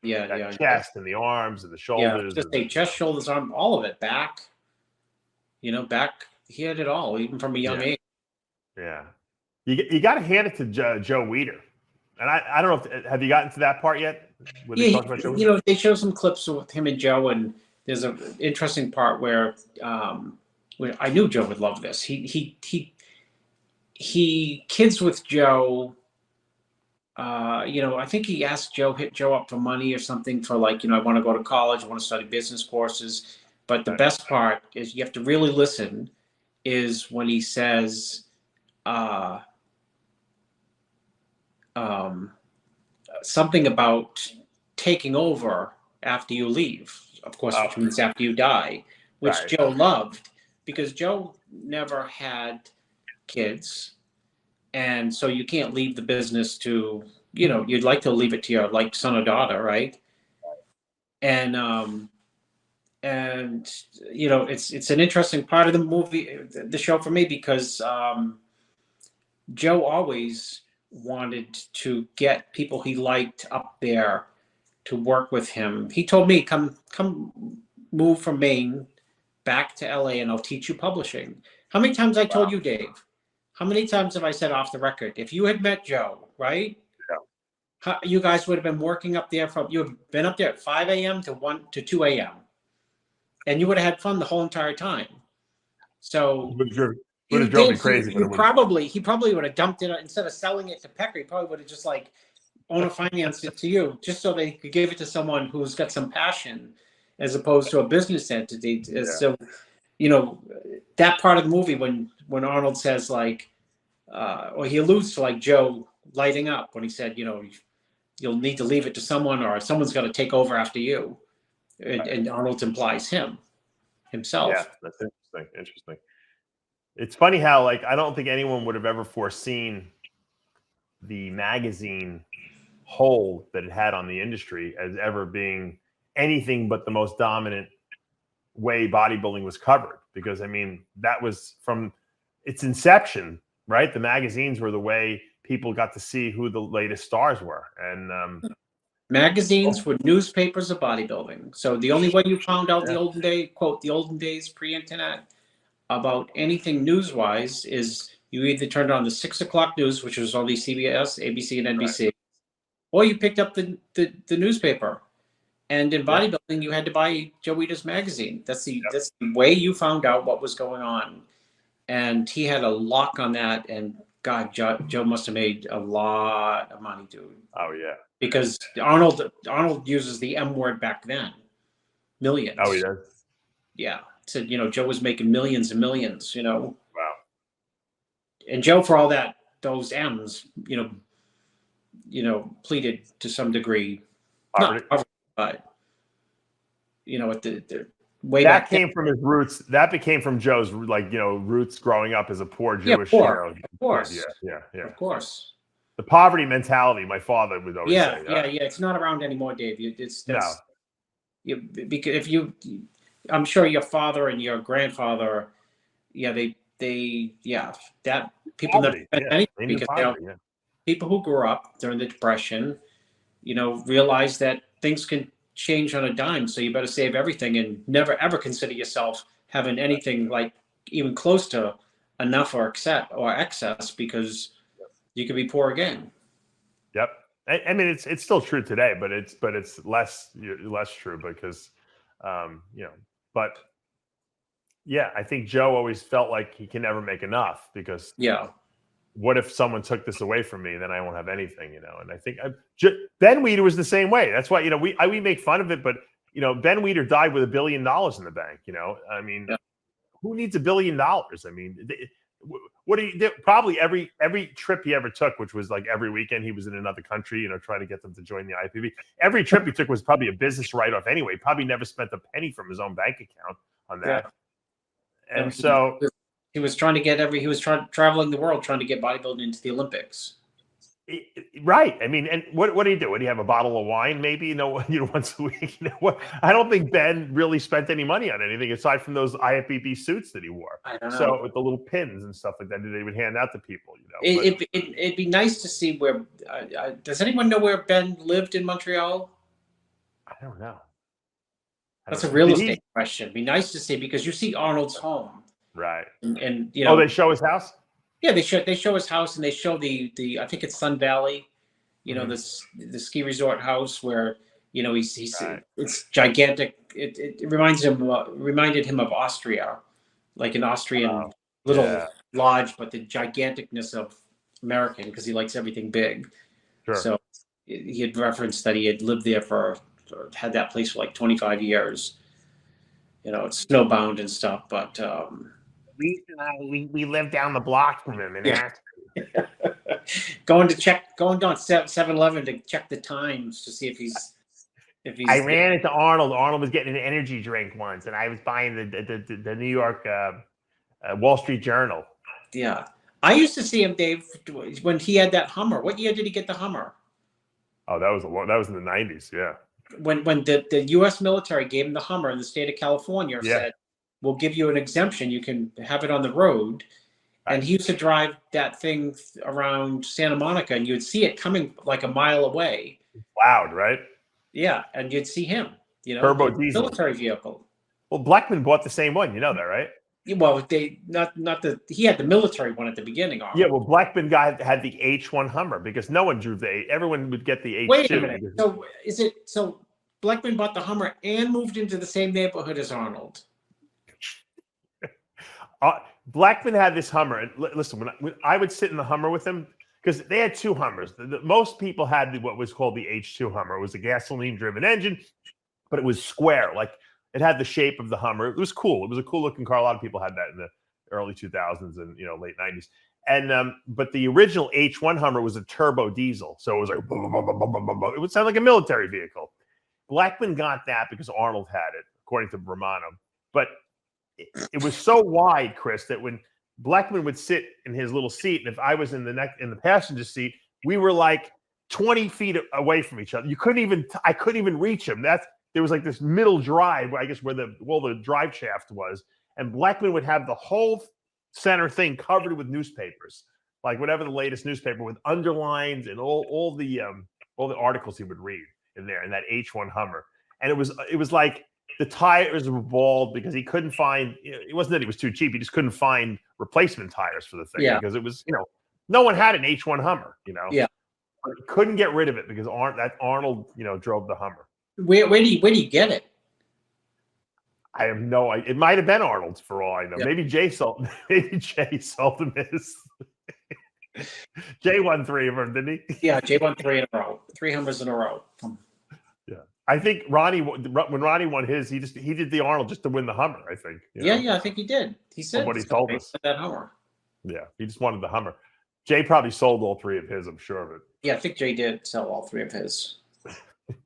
Yeah, chest and the arms and the shoulders. Yeah, just say chest, shoulders, arm, all of it. Back. Back. He had it all, even from a young age. Yeah. You got to hand it to Joe Weider. And I don't know have you gotten to that part yet? They talk about Joe? They show some clips with him and Joe, and there's an interesting part where I knew Joe would love this. He kids with Joe. I think he asked hit Joe up for money or something for like, I want to go to college, I want to study business courses. But the best part is you have to really listen, is when he says, something about taking over after you leave, of course, which means after you die, which Joe loved, because Joe never had kids. And so you can't leave the business to, you'd like to leave it to your son or daughter, right? And it's an interesting part of the movie, the show for me, because Joe always wanted to get people he liked up there to work with him. He told me, come move from Maine back to LA and I'll teach you publishing. How many times I told you, Dave? How many times have I said off the record, if you had met Joe, right? Yeah. You guys would have been working up there you would have been up there at 5 a.m. to 2 a.m. And you would have had fun the whole entire time. So would have drove me crazy. He probably would have dumped it instead of selling it to Pecker. He probably would have just like owner financed it to you, just so they could give it to someone who's got some passion, as opposed to a business entity. Yeah. So, that part of the movie when Arnold says like, or he alludes to like Joe lighting up when he said, you'll need to leave it to someone, or someone's got to take over after you. and Arnold implies himself. Yeah, that's interesting. It's funny how, like, I don't think anyone would have ever foreseen the magazine hold that it had on the industry as ever being anything but the most dominant way bodybuilding was covered. Because, I mean, that was from its inception, right? The magazines were the way people got to see who the latest stars were. And magazines were newspapers of bodybuilding. So the only way you found out the olden day, quote, the olden days pre-internet about anything news-wise is you either turned on the 6 o'clock news, which was only CBS, ABC, and NBC, or you picked up the newspaper. And in bodybuilding, you had to buy Joe Weider's magazine. That's the way you found out what was going on. And he had a lock on that. And God, Joe must have made a lot of money, dude. Oh yeah, because Arnold uses the M word back then, millions. Oh, he does. Yeah, said Joe was making millions and millions. Wow. And Joe, for all that, those M's, pleaded to some degree. Poverty. Not poverty, but at the way that back came then. from his roots. That became from Joe's roots growing up as a poor Jewish. Of course. Yeah. Of course. The poverty mentality, my father would always say. Yeah. It's not around anymore, Dave. Because I'm sure your father and your grandfather, that people Poverty, people who grew up during the Depression, realize that things can change on a dime. So you better save everything and never ever consider yourself having anything like even close to enough or excess, because you could be poor again. Yep. I mean, it's still true today, but it's less true because, but yeah, I think Joe always felt like he can never make enough because what if someone took this away from me? Then I won't have anything, And I think Ben Weider was the same way. That's why we make fun of it, but Ben Weider died with $1 billion in the bank. I mean, who needs $1 billion? I mean, probably every trip he ever took, which was like every weekend he was in another country, trying to get them to join the IFBB. Every trip he took was probably a business write-off anyway. Probably never spent a penny from his own bank account on that. Yeah. And so he was trying to get traveling the world trying to get bodybuilding into the Olympics. Right. I mean, and what do you do? Would he have a bottle of wine maybe, once a week? I don't think Ben really spent any money on anything aside from those IFBB suits that he wore. I don't know. So with the little pins and stuff like that, they would hand out to people, It'd be nice to see where. Does anyone know where Ben lived in Montreal? I don't know. That's a real estate question. It'd be nice to see because you see Arnold's home, right? And they show his house. Yeah, they show his house, and they show the I think it's Sun Valley, the ski resort house where he's right. It's gigantic. It reminded him of Austria, like an Austrian little lodge, but the giganticness of American because he likes everything big. Sure. So he had referenced that he had lived there had that place for like 25 years. It's snowbound and stuff, but. We live down the block from him, going down 7-Eleven to check the times to see if he's. I ran into Arnold. Arnold was getting an energy drink once, and I was buying the New York Wall Street Journal. Yeah, I used to see him, Dave, when he had that Hummer. What year did he get the Hummer? Oh, that was in the 90s. Yeah. When the U.S. military gave him the Hummer in the state of California, said, we'll give you an exemption. You can have it on the road. And he used to drive that thing around Santa Monica, and you'd see it coming like a mile away. Loud, right? Yeah, and you'd see him, turbo diesel military vehicle. Well, Blackman bought the same one. You know that, right? Well, he had the military one at the beginning. Arnold. Yeah, well, Blackman guy had the H1 Hummer because no one drove everyone would get the H2. Wait a minute. So Blackman bought the Hummer and moved into the same neighborhood as Arnold? Blackman had this Hummer. And listen, when I would sit in the Hummer with him, because they had two Hummers. Most people had what was called the H2 Hummer. It was a gasoline-driven engine, but it was square. Like it had the shape of the Hummer. It was cool. It was a cool-looking car. A lot of people had that in the early 2000s and late 90s. And but the original H1 Hummer was a turbo diesel, so it was like it would sound like a military vehicle. Blackman got that because Arnold had it, according to Romano. But it was so wide, Chris, that when Blackman would sit in his little seat, and if I was in the passenger seat, we were like 20 feet away from each other. I couldn't even reach him. There was like this middle drive, I guess, where the drive shaft was, and Blackman would have the whole center thing covered with newspapers, like whatever the latest newspaper with underlines and all the articles he would read in there in that H1 Hummer. And it was like the tires were bald because he couldn't find. It wasn't that he was too cheap; he just couldn't find replacement tires for the thing because it was no one had an H1 Hummer, Yeah. Couldn't get rid of it because Arnold, drove the Hummer. Where do you get it? I have no idea. It might have been Arnold's for all I know. Yep. Maybe Jay sold him his. Jay won 3 of them, didn't he? Yeah, Jay won 3 in a row. 3 Hummers in a row. Yeah, I think when Ronnie won his, he did the Arnold just to win the Hummer. I think. Yeah, I think he did. He said what he told us. That Hummer. Yeah, he just wanted the Hummer. Jay probably sold all 3 of his. I'm sure of it. Yeah, I think Jay did sell all 3 of his.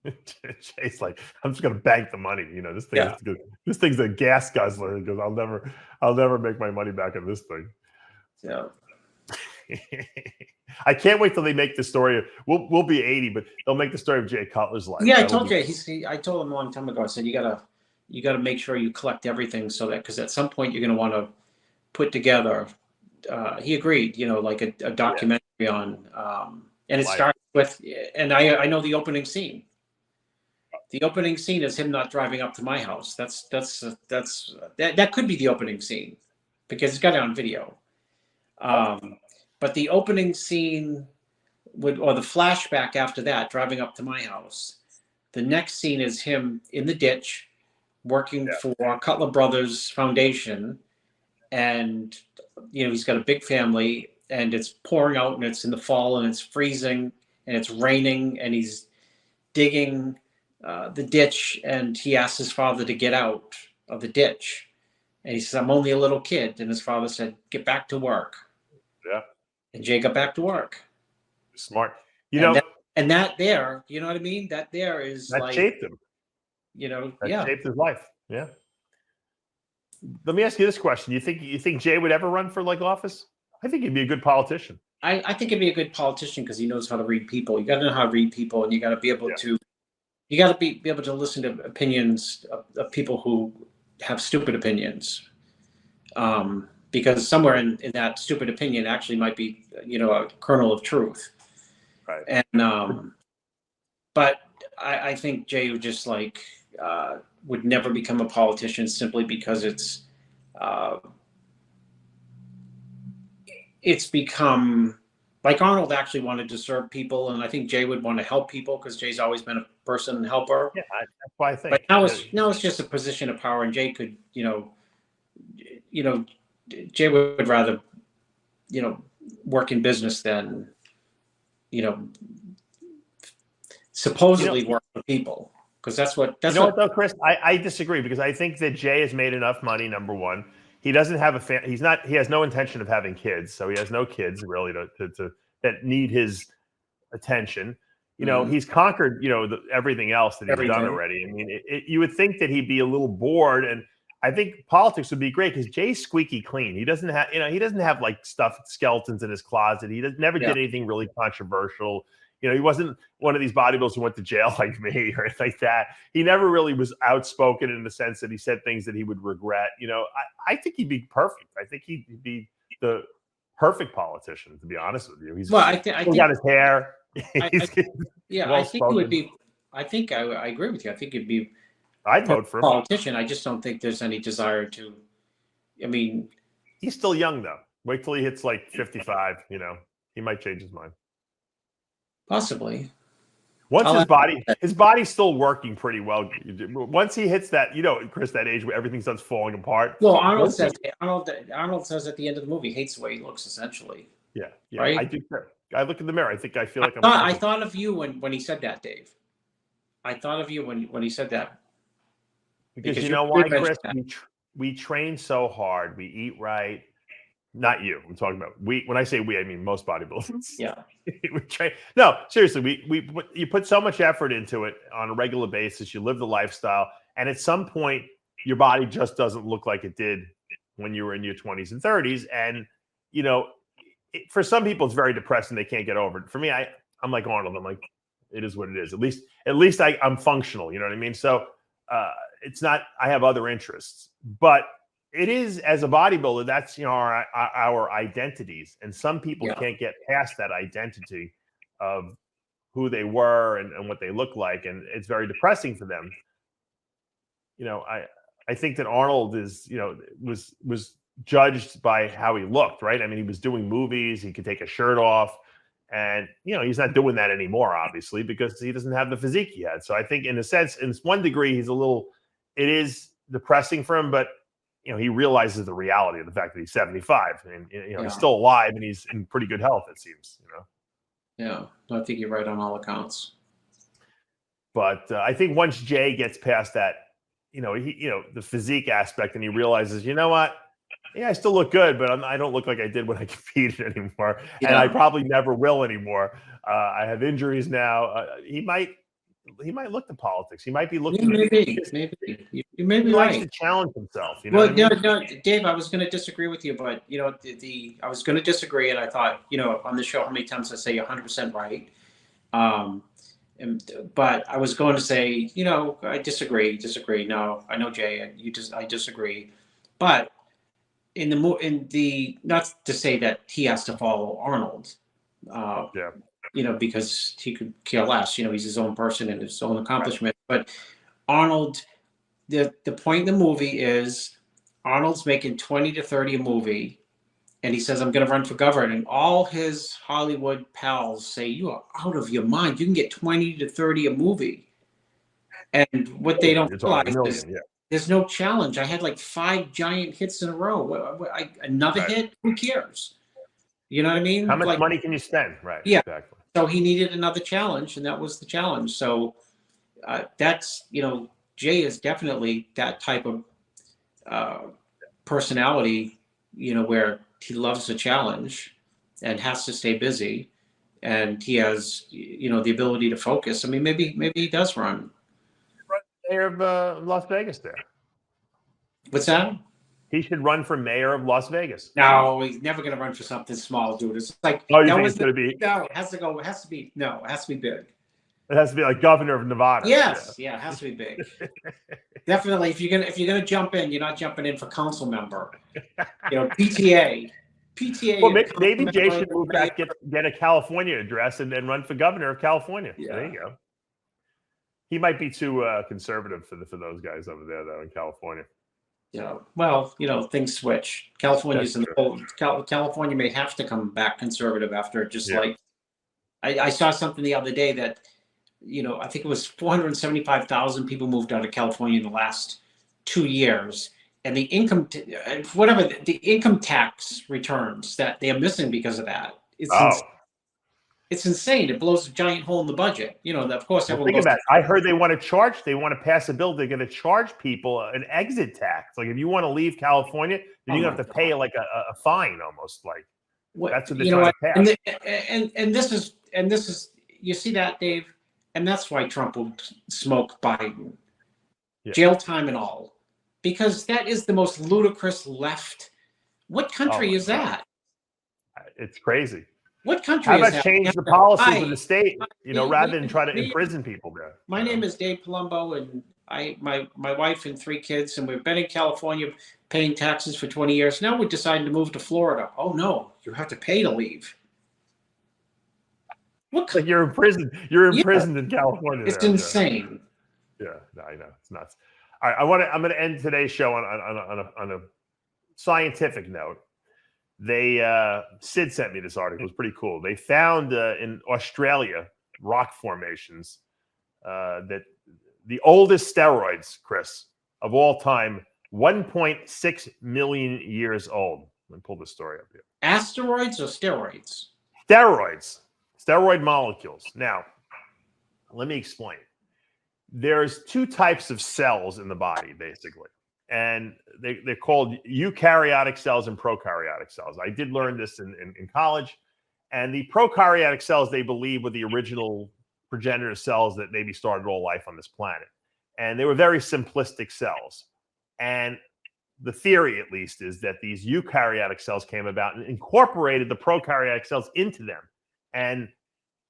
Jay's like, I'm just gonna bank the money. This thing's a gas guzzler because I'll never make my money back on this thing. Yeah. I can't wait till they make the story. We'll be 80, but they'll make the story of Jay Cutler's life. Yeah, I told Jay. I told him a long time ago. I said you gotta make sure you collect everything so that because at some point you're gonna want to put together. He agreed. Like a documentary on. And it starts with, and I know the opening scene. The opening scene is him not driving up to my house. That could be the opening scene because it's got it on video. But the opening scene or the flashback after that, driving up to my house. The next scene is him in the ditch working for Cutler Brothers Foundation. And, he's got a big family and it's pouring out and it's in the fall and it's freezing and it's raining and he's digging the ditch and he asks his father to get out of the ditch. And he says, I'm only a little kid. And his father said, get back to work. Yeah. And Jay got back to work. Smart. And that there, you know what I mean? That there is that shaped him. That shaped his life. Yeah. Let me ask you this question. You think Jay would ever run for office? I think he'd be a good politician. I think he'd be a good politician because he knows how to read people. You got to know how to read people, and you got to be able to. You got to be able to listen to opinions of people who have stupid opinions, because somewhere in that stupid opinion actually might be a kernel of truth. Right. And but I think Jay would just would never become a politician simply because it's become like Arnold actually wanted to serve people, and I think Jay would want to help people because Jay's always been a person helper. Yeah, that's why I think. But now it's just a position of power, and Jay could, Jay would rather, work in business than, supposedly work for people. Because that's what though, Chris, I disagree because I think that Jay has made enough money. Number one, he doesn't have he has no intention of having kids, so he has no kids really to that need his attention. He's conquered everything else that he's done already. I mean, you would think that he'd be a little bored, and I think politics would be great because Jay's squeaky clean. He doesn't have he doesn't have skeletons in his closet. He never did anything really controversial. He wasn't one of these bodybuilders who went to jail like me or anything like that. He never really was outspoken in the sense that he said things that he would regret. I think he'd be perfect. I think he'd be the perfect politician, to be honest with you. He's I think got his hair. I think he would be. I think I agree with you. I think he'd be. I'd vote for him. Politician. I just don't think there's any desire to. I mean, he's still young though. Wait till he hits 55. He might change his mind. Possibly. Once his body's still working pretty well. Once he hits that, Chris, that age where everything starts falling apart. Well, Arnold says at the end of the movie, he hates the way he looks, essentially. Yeah. Right? I do. I look in the mirror. I feel like I thought of you when he said that, Dave. I thought of you when he said that. Because you know why, Chris? We train so hard. We eat right. Not you. I'm talking about we. When I say we, I mean most bodybuilders. Yeah. No, seriously, you put so much effort into it on a regular basis. You live the lifestyle, and at some point, your body just doesn't look like it did when you were in your 20s and 30s. And for some people, it's very depressing. They can't get over it. For me, I'm like Arnold. I'm like, it is what it is. At least I'm functional. You know what I mean? So it's not. I have other interests, but it is, as a bodybuilder, that's our identities, and some people can't get past that identity of who they were and what they look like, and it's very depressing for them. I think that Arnold was judged by how he looked, right? I mean, he was doing movies, he could take a shirt off, and he's not doing that anymore, obviously, because he doesn't have the physique he had. So I think, in a sense, in one degree, it is depressing for him, but he realizes the reality of the fact that he's 75 and he's still alive and he's in pretty good health, it seems. Yeah, I think you're right on all accounts. But I think once Jay gets past that, the physique aspect, and he realizes, you know what? Yeah, I still look good, but I don't look like I did when I competed anymore, and I probably never will anymore. I have injuries now. He might look to politics. He might be looking. Maybe you may be he right. likes to challenge himself. No, Dave, I was going to disagree with you, but I was going to disagree, and I thought, on the show, how many times I say 100% right. But I was going to say, I disagree. No, I know Jay, I disagree, but in the not to say that he has to follow Arnold, because he could care less. He's his own person and his own accomplishment. Right. But Arnold, the point in the movie is Arnold's making 20 to 30 a movie, and he says, I'm going to run for governor. And all his Hollywood pals say, you are out of your mind. You can get 20 to 30 a movie. And what they don't realize is there's no challenge. I had like 5 giant hits in a row. Another hit? Who cares? You know what I mean? How much money can you spend? Right. Yeah. Exactly. So he needed another challenge, and that was the challenge. So that's, Jay is definitely that type of personality, where he loves a challenge and has to stay busy, and he has, the ability to focus. I mean, maybe he does run. Mayor of Las Vegas there. What's that? He should run for mayor of Las Vegas. No, he's never going to run for something small, dude. It's like, you think it's going to be? No, it has to be big. It has to be like governor of Nevada. Yes, it has to be big. Definitely, if you're gonna jump in, you're not jumping in for council member. PTA. Well, maybe Jay should move back, get a California address, and then run for governor of California. Yeah. There you go. He might be too conservative for those guys over there, though, in California. Well, things switch. California's in the cold. California may have to come back conservative after like. I saw something the other day that, I think it was 475,000 people moved out of California in the last 2 years, and the income tax returns that they are missing because of that. It's insane. It blows a giant hole in the budget. Of course, everyone think about it. I heard they want to pass a bill. They're going to charge people an exit tax. Like if you want to leave California, then you have to pay like a fine, almost like. That's what they're trying to pass. And this is you see that, Dave, and that's why Trump will smoke Biden, jail time and all, because that is the most ludicrous left. What country is that? It's crazy. What country? How about change the policies of the state? Rather than try to imprison people there. My name is Dave Palumbo, and my wife and 3 kids, and we've been in California paying taxes for 20 years. Now we're deciding to move to Florida. Oh no, you have to pay to leave. Like you're in prison. You're imprisoned in California. It's insane. Yeah, I know. It's nuts. All right, I'm going to end today's show on a scientific note. Sid sent me this article. It was pretty cool. They found in Australia rock formations that the oldest steroids, Chris, of all time, 1.6 million years old. Let me pull this story up here. Asteroids or steroids? Steroid molecules. Now, let me explain. There's 2 types of cells in the body, basically. and they're called eukaryotic cells and prokaryotic cells. I did learn this in college. And the prokaryotic cells, they believe, were the original progenitor cells that maybe started all life on this planet. And they were very simplistic cells. And the theory, at least, is that these eukaryotic cells came about and incorporated the prokaryotic cells into them. And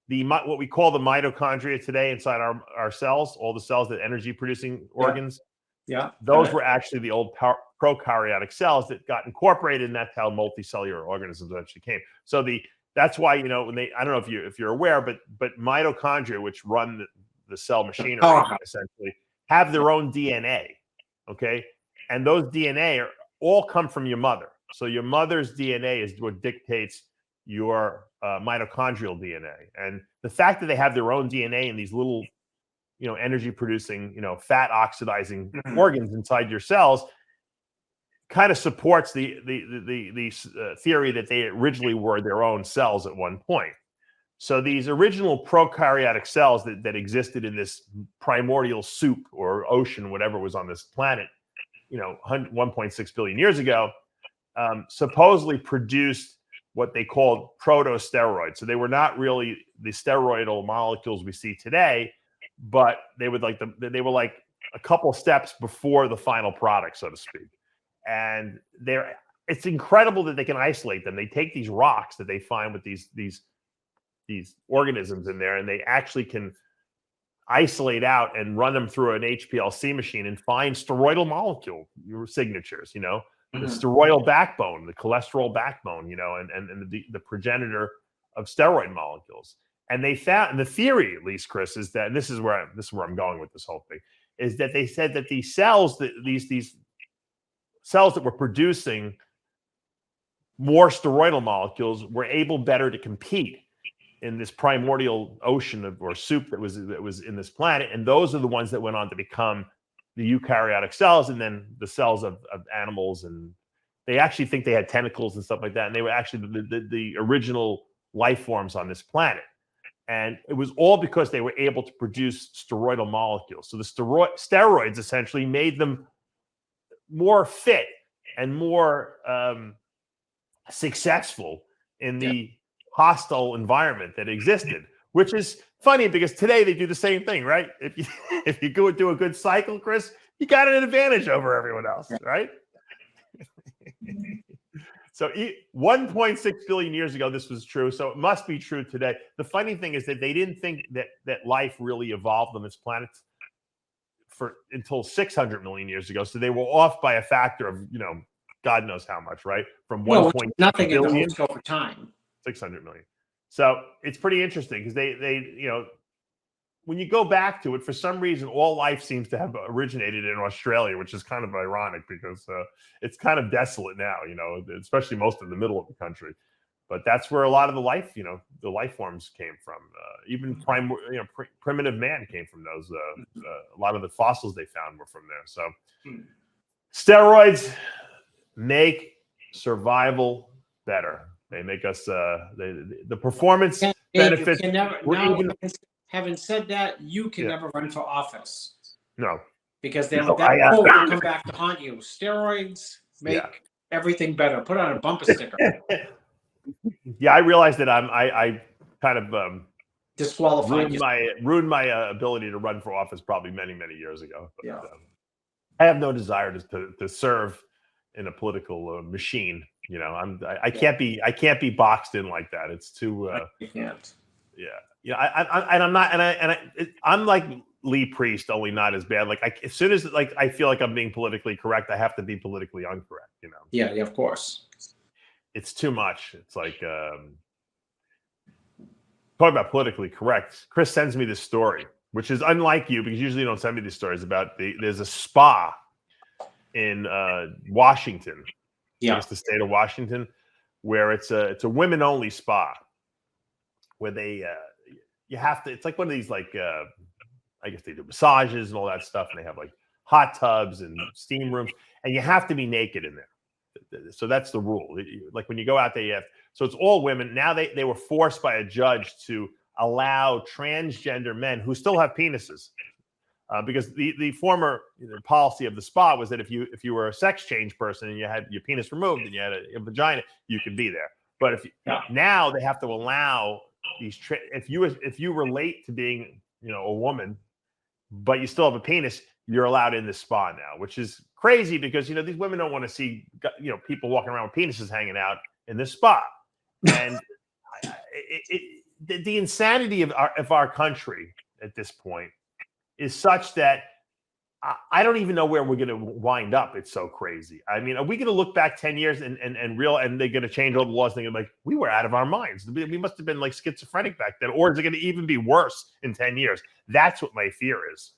what we call the mitochondria today inside our cells, all the cells that energy producing organs, those were actually the old prokaryotic cells that got incorporated, and that's how multicellular organisms actually came. So that's why, I don't know if you're aware, but mitochondria, which run the cell machinery, essentially have their own DNA. Okay, and those DNA all come from your mother. So your mother's DNA is what dictates your mitochondrial DNA, and the fact that they have their own DNA in these little, energy producing, fat oxidizing organs inside your cells kind of supports the theory that they originally were their own cells at one point. So these original prokaryotic cells that existed in this primordial soup or ocean, whatever was on this planet, 1.6 billion years ago, supposedly produced what they called protosteroids. So they were not really the steroidal molecules we see today, but they were like a couple steps before the final product, so to speak. And it's incredible that they can isolate them. They take these rocks that they find with these organisms in there, and they actually can isolate out and run them through an HPLC machine and find steroidal molecule signatures, the steroidal backbone, the cholesterol backbone, and the progenitor of steroid molecules. And they found, and the theory, at least, Chris, is that, and this is where I'm going with this whole thing, is that they said that these cells, these cells that were producing more steroidal molecules were able better to compete in this primordial ocean or soup that was in this planet. And those are the ones that went on to become the eukaryotic cells, and then the cells of animals. And they actually think they had tentacles and stuff like that. And they were actually the original life forms on this planet. And it was all because they were able to produce steroidal molecules. So the steroids essentially made them more fit and more successful in the hostile environment that existed, which is funny because today they do the same thing, right? If you go do a good cycle, Chris, you got an advantage over everyone else, right? So 1.6 billion years ago, this was true. So it must be true today. The funny thing is that they didn't think that life really evolved on this planet until 600 million years ago. So they were off by a factor of, God knows how much, right? From 1.6 nothing billion in the whole scope of time. 600 million. So it's pretty interesting because they when you go back to it, for some reason, all life seems to have originated in Australia, which is kind of ironic because it's kind of desolate now, especially most of the middle of the country. But that's where a lot of the life, the life forms came from. Even primitive man came from those. A lot of the fossils they found were from there. So steroids make survival better. They make us the performance benefits. Having said that, you can never run for office. No. Because then that quote will come back to haunt you. Steroids make everything better. Put on a bumper sticker. Yeah, I realized that I kind of disqualified ruined my ability to run for office probably many years ago. But, I have no desire to serve in a political machine. I can't be boxed in like that. It's too. You can't. I'm like Lee Priest, only not as bad. Like as soon as I feel like I'm being politically correct, I have to be politically incorrect. Yeah, of course. It's too much. It's like talking about politically correct. Chris sends me this story, which is unlike you because usually you don't send me these stories about there's a spa in Washington. It's the state of Washington, where it's a women only spa where they you have to, it's like one of these I guess they do massages and all that stuff, and they have like hot tubs and steam rooms, and you have to be naked in there. So that's the rule. Like when you go out there, so it's all women. Now they were forced by a judge to allow transgender men who still have penises because the former policy of the spa was that if you were a sex change person and you had your penis removed and you had a vagina, you could be there. But now they have to allow these if you relate to being a woman, but you still have a penis, you're allowed in the spa now, which is crazy because these women don't want to see people walking around with penises hanging out in the spa. And the insanity of our country at this point is such that I don't even know where we're going to wind up. It's so crazy. I mean, are we going to look back 10 years and they're going to change all the laws? Thinking like we were out of our minds. We must have been like schizophrenic back then, or is it going to even be worse in 10 years? That's what my fear is.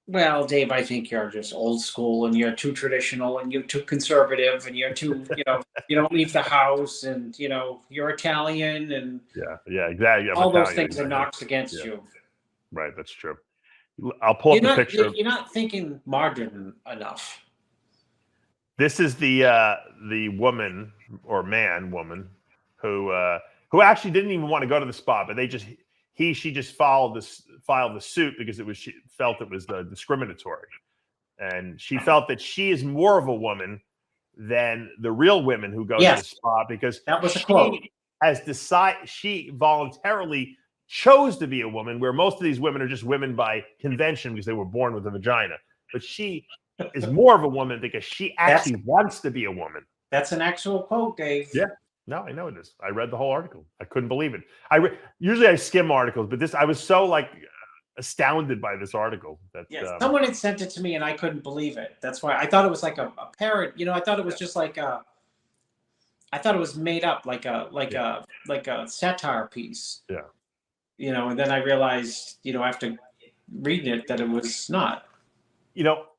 Well, Dave, I think you're just old school and you're too traditional and you're too conservative and you're too, you don't leave the house and, you're Italian and yeah, exactly. All those things are knocks against you. Right. That's true. I'll pull up the picture. You're not thinking modern enough. This is the woman or woman who actually didn't even want to go to the spa, but she just filed the suit because she felt it was discriminatory, and she felt that she is more of a woman than the real women who go to the spa because that was a quote. She voluntarily chose to be a woman, where most of these women are just women by convention because they were born with a vagina. But she is more of a woman because she actually wants to be a woman. That's an actual quote, Dave. Yeah. No, I know it is. I read the whole article. I couldn't believe it. Usually I skim articles, but I was so astounded by this article that someone had sent it to me and I couldn't believe it. That's why I thought it was like a parrot. I thought it was just I thought it was made up like a satire piece. Yeah. And then I realized, after reading it, that it was not.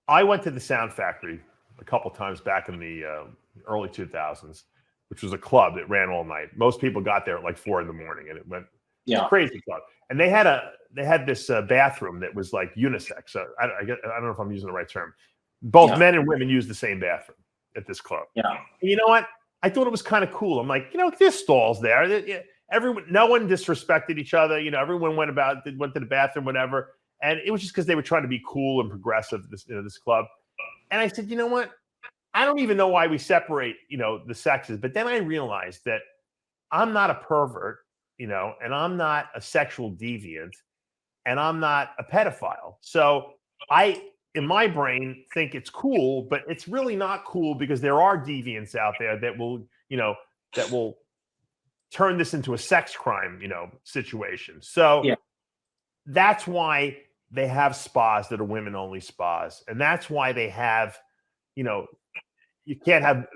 I went to the Sound Factory a couple times back in the early 2000s, which was a club that ran all night. Most people got there at like 4 a.m, and it went a crazy club. And they had this bathroom that was like unisex. So I don't know if I'm using the right term. Both men and women use the same bathroom at this club. Yeah. And you know what? I thought it was kind of cool. I'm like, there's stalls there. No one disrespected each other. Everyone went to the bathroom, whatever. And it was just because they were trying to be cool and progressive, this club. And I said, you know what? I don't even know why we separate, the sexes. But then I realized that I'm not a pervert, and I'm not a sexual deviant, and I'm not a pedophile. So I, in my brain, think it's cool, but it's really not cool because there are deviants out there that will turn this into a sex crime, situation. So that's why they have spas that are women-only spas. And that's why they have, you can't have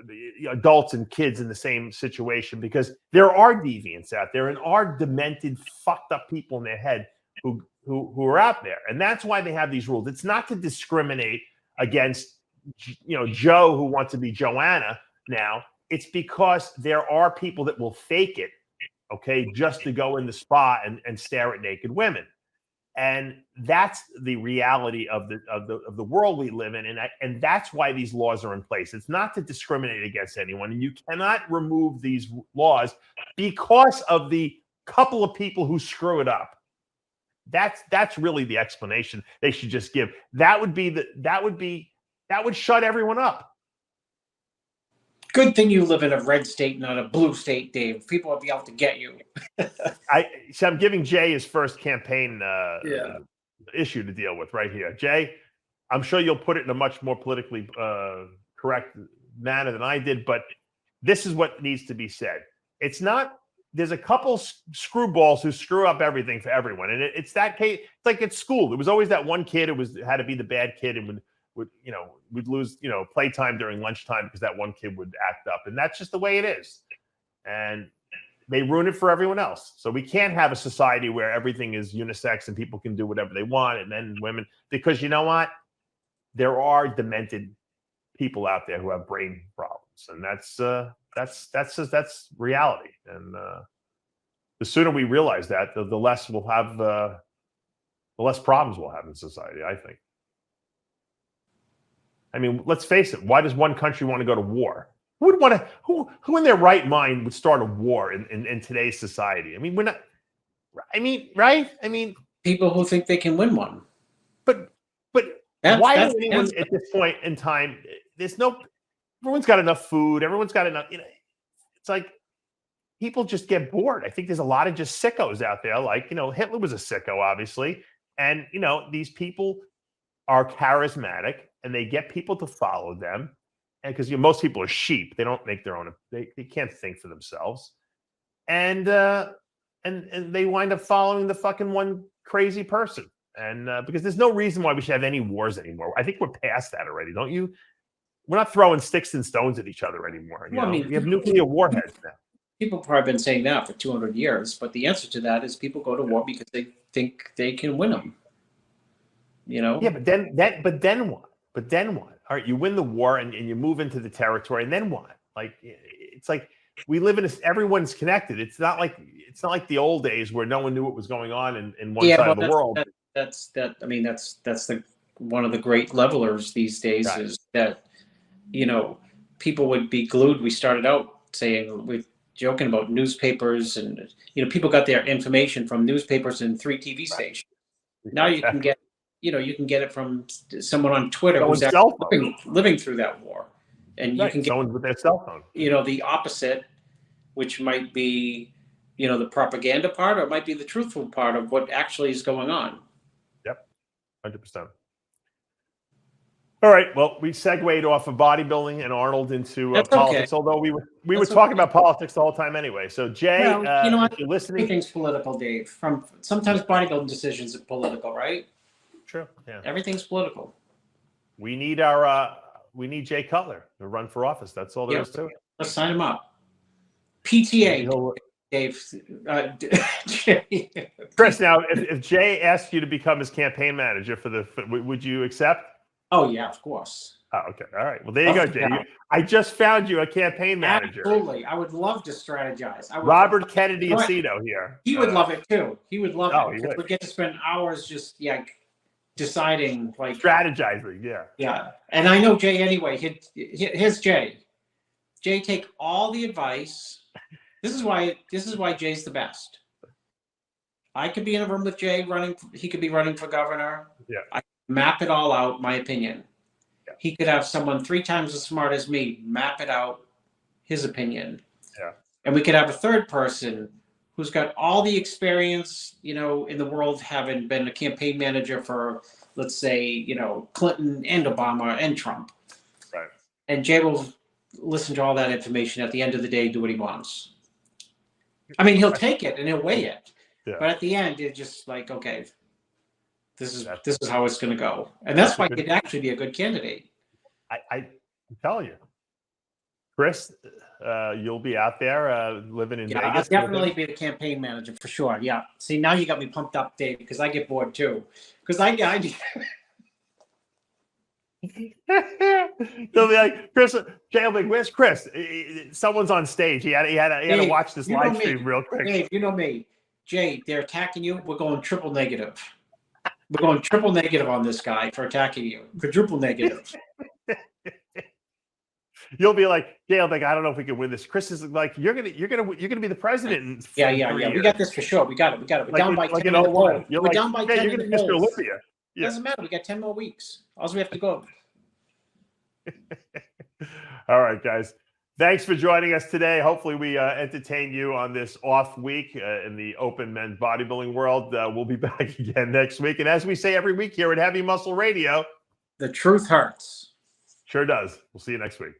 adults and kids in the same situation because there are deviants out there and are demented, fucked up people in their head who are out there. And that's why they have these rules. It's not to discriminate against, Joe who wants to be Joanna now. It's because there are people that will fake it, okay, just to go in the spa and stare at naked women. And that's the reality of the world we live in, and that's why these laws are in place. It's not to discriminate against anyone, and you cannot remove these laws because of the couple of people who screw it up. That's really the explanation they should just give. That would shut everyone up. Good thing you live in a red state, not a blue state, Dave. People will be able to get you. I'm giving Jay his first campaign issue to deal with right here. Jay, I'm sure you'll put it in a much more politically correct manner than I did, but this is what needs to be said. It's not. There's a couple screwballs who screw up everything for everyone, and it's that case. It's like at school. There was always that one kid who had to be the bad kid and would lose, playtime during lunchtime because that one kid would act up. And that's just the way it is. And they ruin it for everyone else. So we can't have a society where everything is unisex and people can do whatever they want, and men and women, because you know what? There are demented people out there who have brain problems. And that's reality. And the sooner we realize that, the less we'll have, the less problems we'll have in society, I think. I mean, let's face it. Why does one country want to go to war? Who would want to? Who in their right mind would start a war in today's society? I mean, we're not. I mean, right? I mean, people who think they can win one. But But why is anyone at this point in time? Everyone's got enough food. Everyone's got enough. It's like people just get bored. I think there's a lot of just sickos out there. Like, Hitler was a sicko, obviously. And, these people are charismatic and they get people to follow them. And because most people are sheep, they don't make their own, they can't think for themselves. And they wind up following the fucking one crazy person. And because there's no reason why we should have any wars anymore. I think we're past that already, don't you? We're not throwing sticks and stones at each other anymore. Well, I mean, we have nuclear warheads now. People have probably been saying that for 200 years, but the answer to that is people go to war because they think they can win them. Yeah, but then what? All right, you win the war and you move into the territory, and then what? Like, it's like we live in everyone's connected. It's not like the old days where no one knew what was going on in one side of the world. That's one of the great levelers these days, right? Is that people would be glued. We started out saying we're joking about newspapers, and people got their information from newspapers and 3 TV stations. Right. Now you can get you can get it from someone on Twitter who's actually living through that war, and you can get someone with their cell phone. The opposite, which might be the propaganda part, or it might be the truthful part of what actually is going on. Yep, 100%. All right. Well, we segued off of bodybuilding and Arnold into politics. Okay. Although we were talking about politics the whole time anyway. So Jay, if you're listening, everything's political, Dave. Sometimes bodybuilding decisions are political, right? True. Yeah. Everything's political. We need Jay Cutler to run for office. That's all there is to it. Let's sign him up. PTA, Dave. Chris, now if Jay asked you to become his campaign manager would you accept? Oh, yeah, of course. Oh, okay. All right. Well, there you go, Jay. I just found you a campaign manager. Absolutely. I would love to strategize. Robert Kennedy Aceto here. He would love it, too. He would love it. We'd get to spend hours just, deciding, strategizing, yeah. Yeah. And I know Jay anyway. Here's Jay. Jay, take all the advice. This is why Jay's the best. I could be in a room with Jay he could be running for governor. Yeah. I map it all out, my opinion. Yeah. He could have someone 3 times as smart as me map it out, his opinion. Yeah. And we could have a third person who's got all the experience, in the world, having been a campaign manager for, let's say, Clinton and Obama and Trump. Right. And Jay will listen to all that information. At the end of the day, do what he wants. I mean, he'll take it and he'll weigh it. Yeah. But at the end, it's just like, okay, this is how it's going to go. And that's why he'd actually be a good candidate. I'm telling you. Chris, you'll be out there living in Vegas. I'll definitely be the campaign manager for sure. Yeah. See, now you got me pumped up, Dave, because I get bored too. Because I They'll be like, Chris, Jay will be like, where's Chris? Someone's on stage. He had to watch this live stream real quick. Dave, you know me. Jay, they're attacking you. We're going triple negative. We're going triple negative on this guy for attacking you. Quadruple negative. You'll be like, Jay, I don't know if we can win this. Chris is like, you're gonna be the president. Yeah. We got this for sure. We got it. We're down by 10 minutes. We're down by 10 minutes. You're gonna be Mr. Olympia. Yeah. Doesn't matter. We got 10 more weeks. All we have to go. All right, guys. Thanks for joining us today. Hopefully we entertain you on this off week in the open men's bodybuilding world. We'll be back again next week. And as we say every week here at Heavy Muscle Radio, the truth hurts. Sure does. We'll see you next week.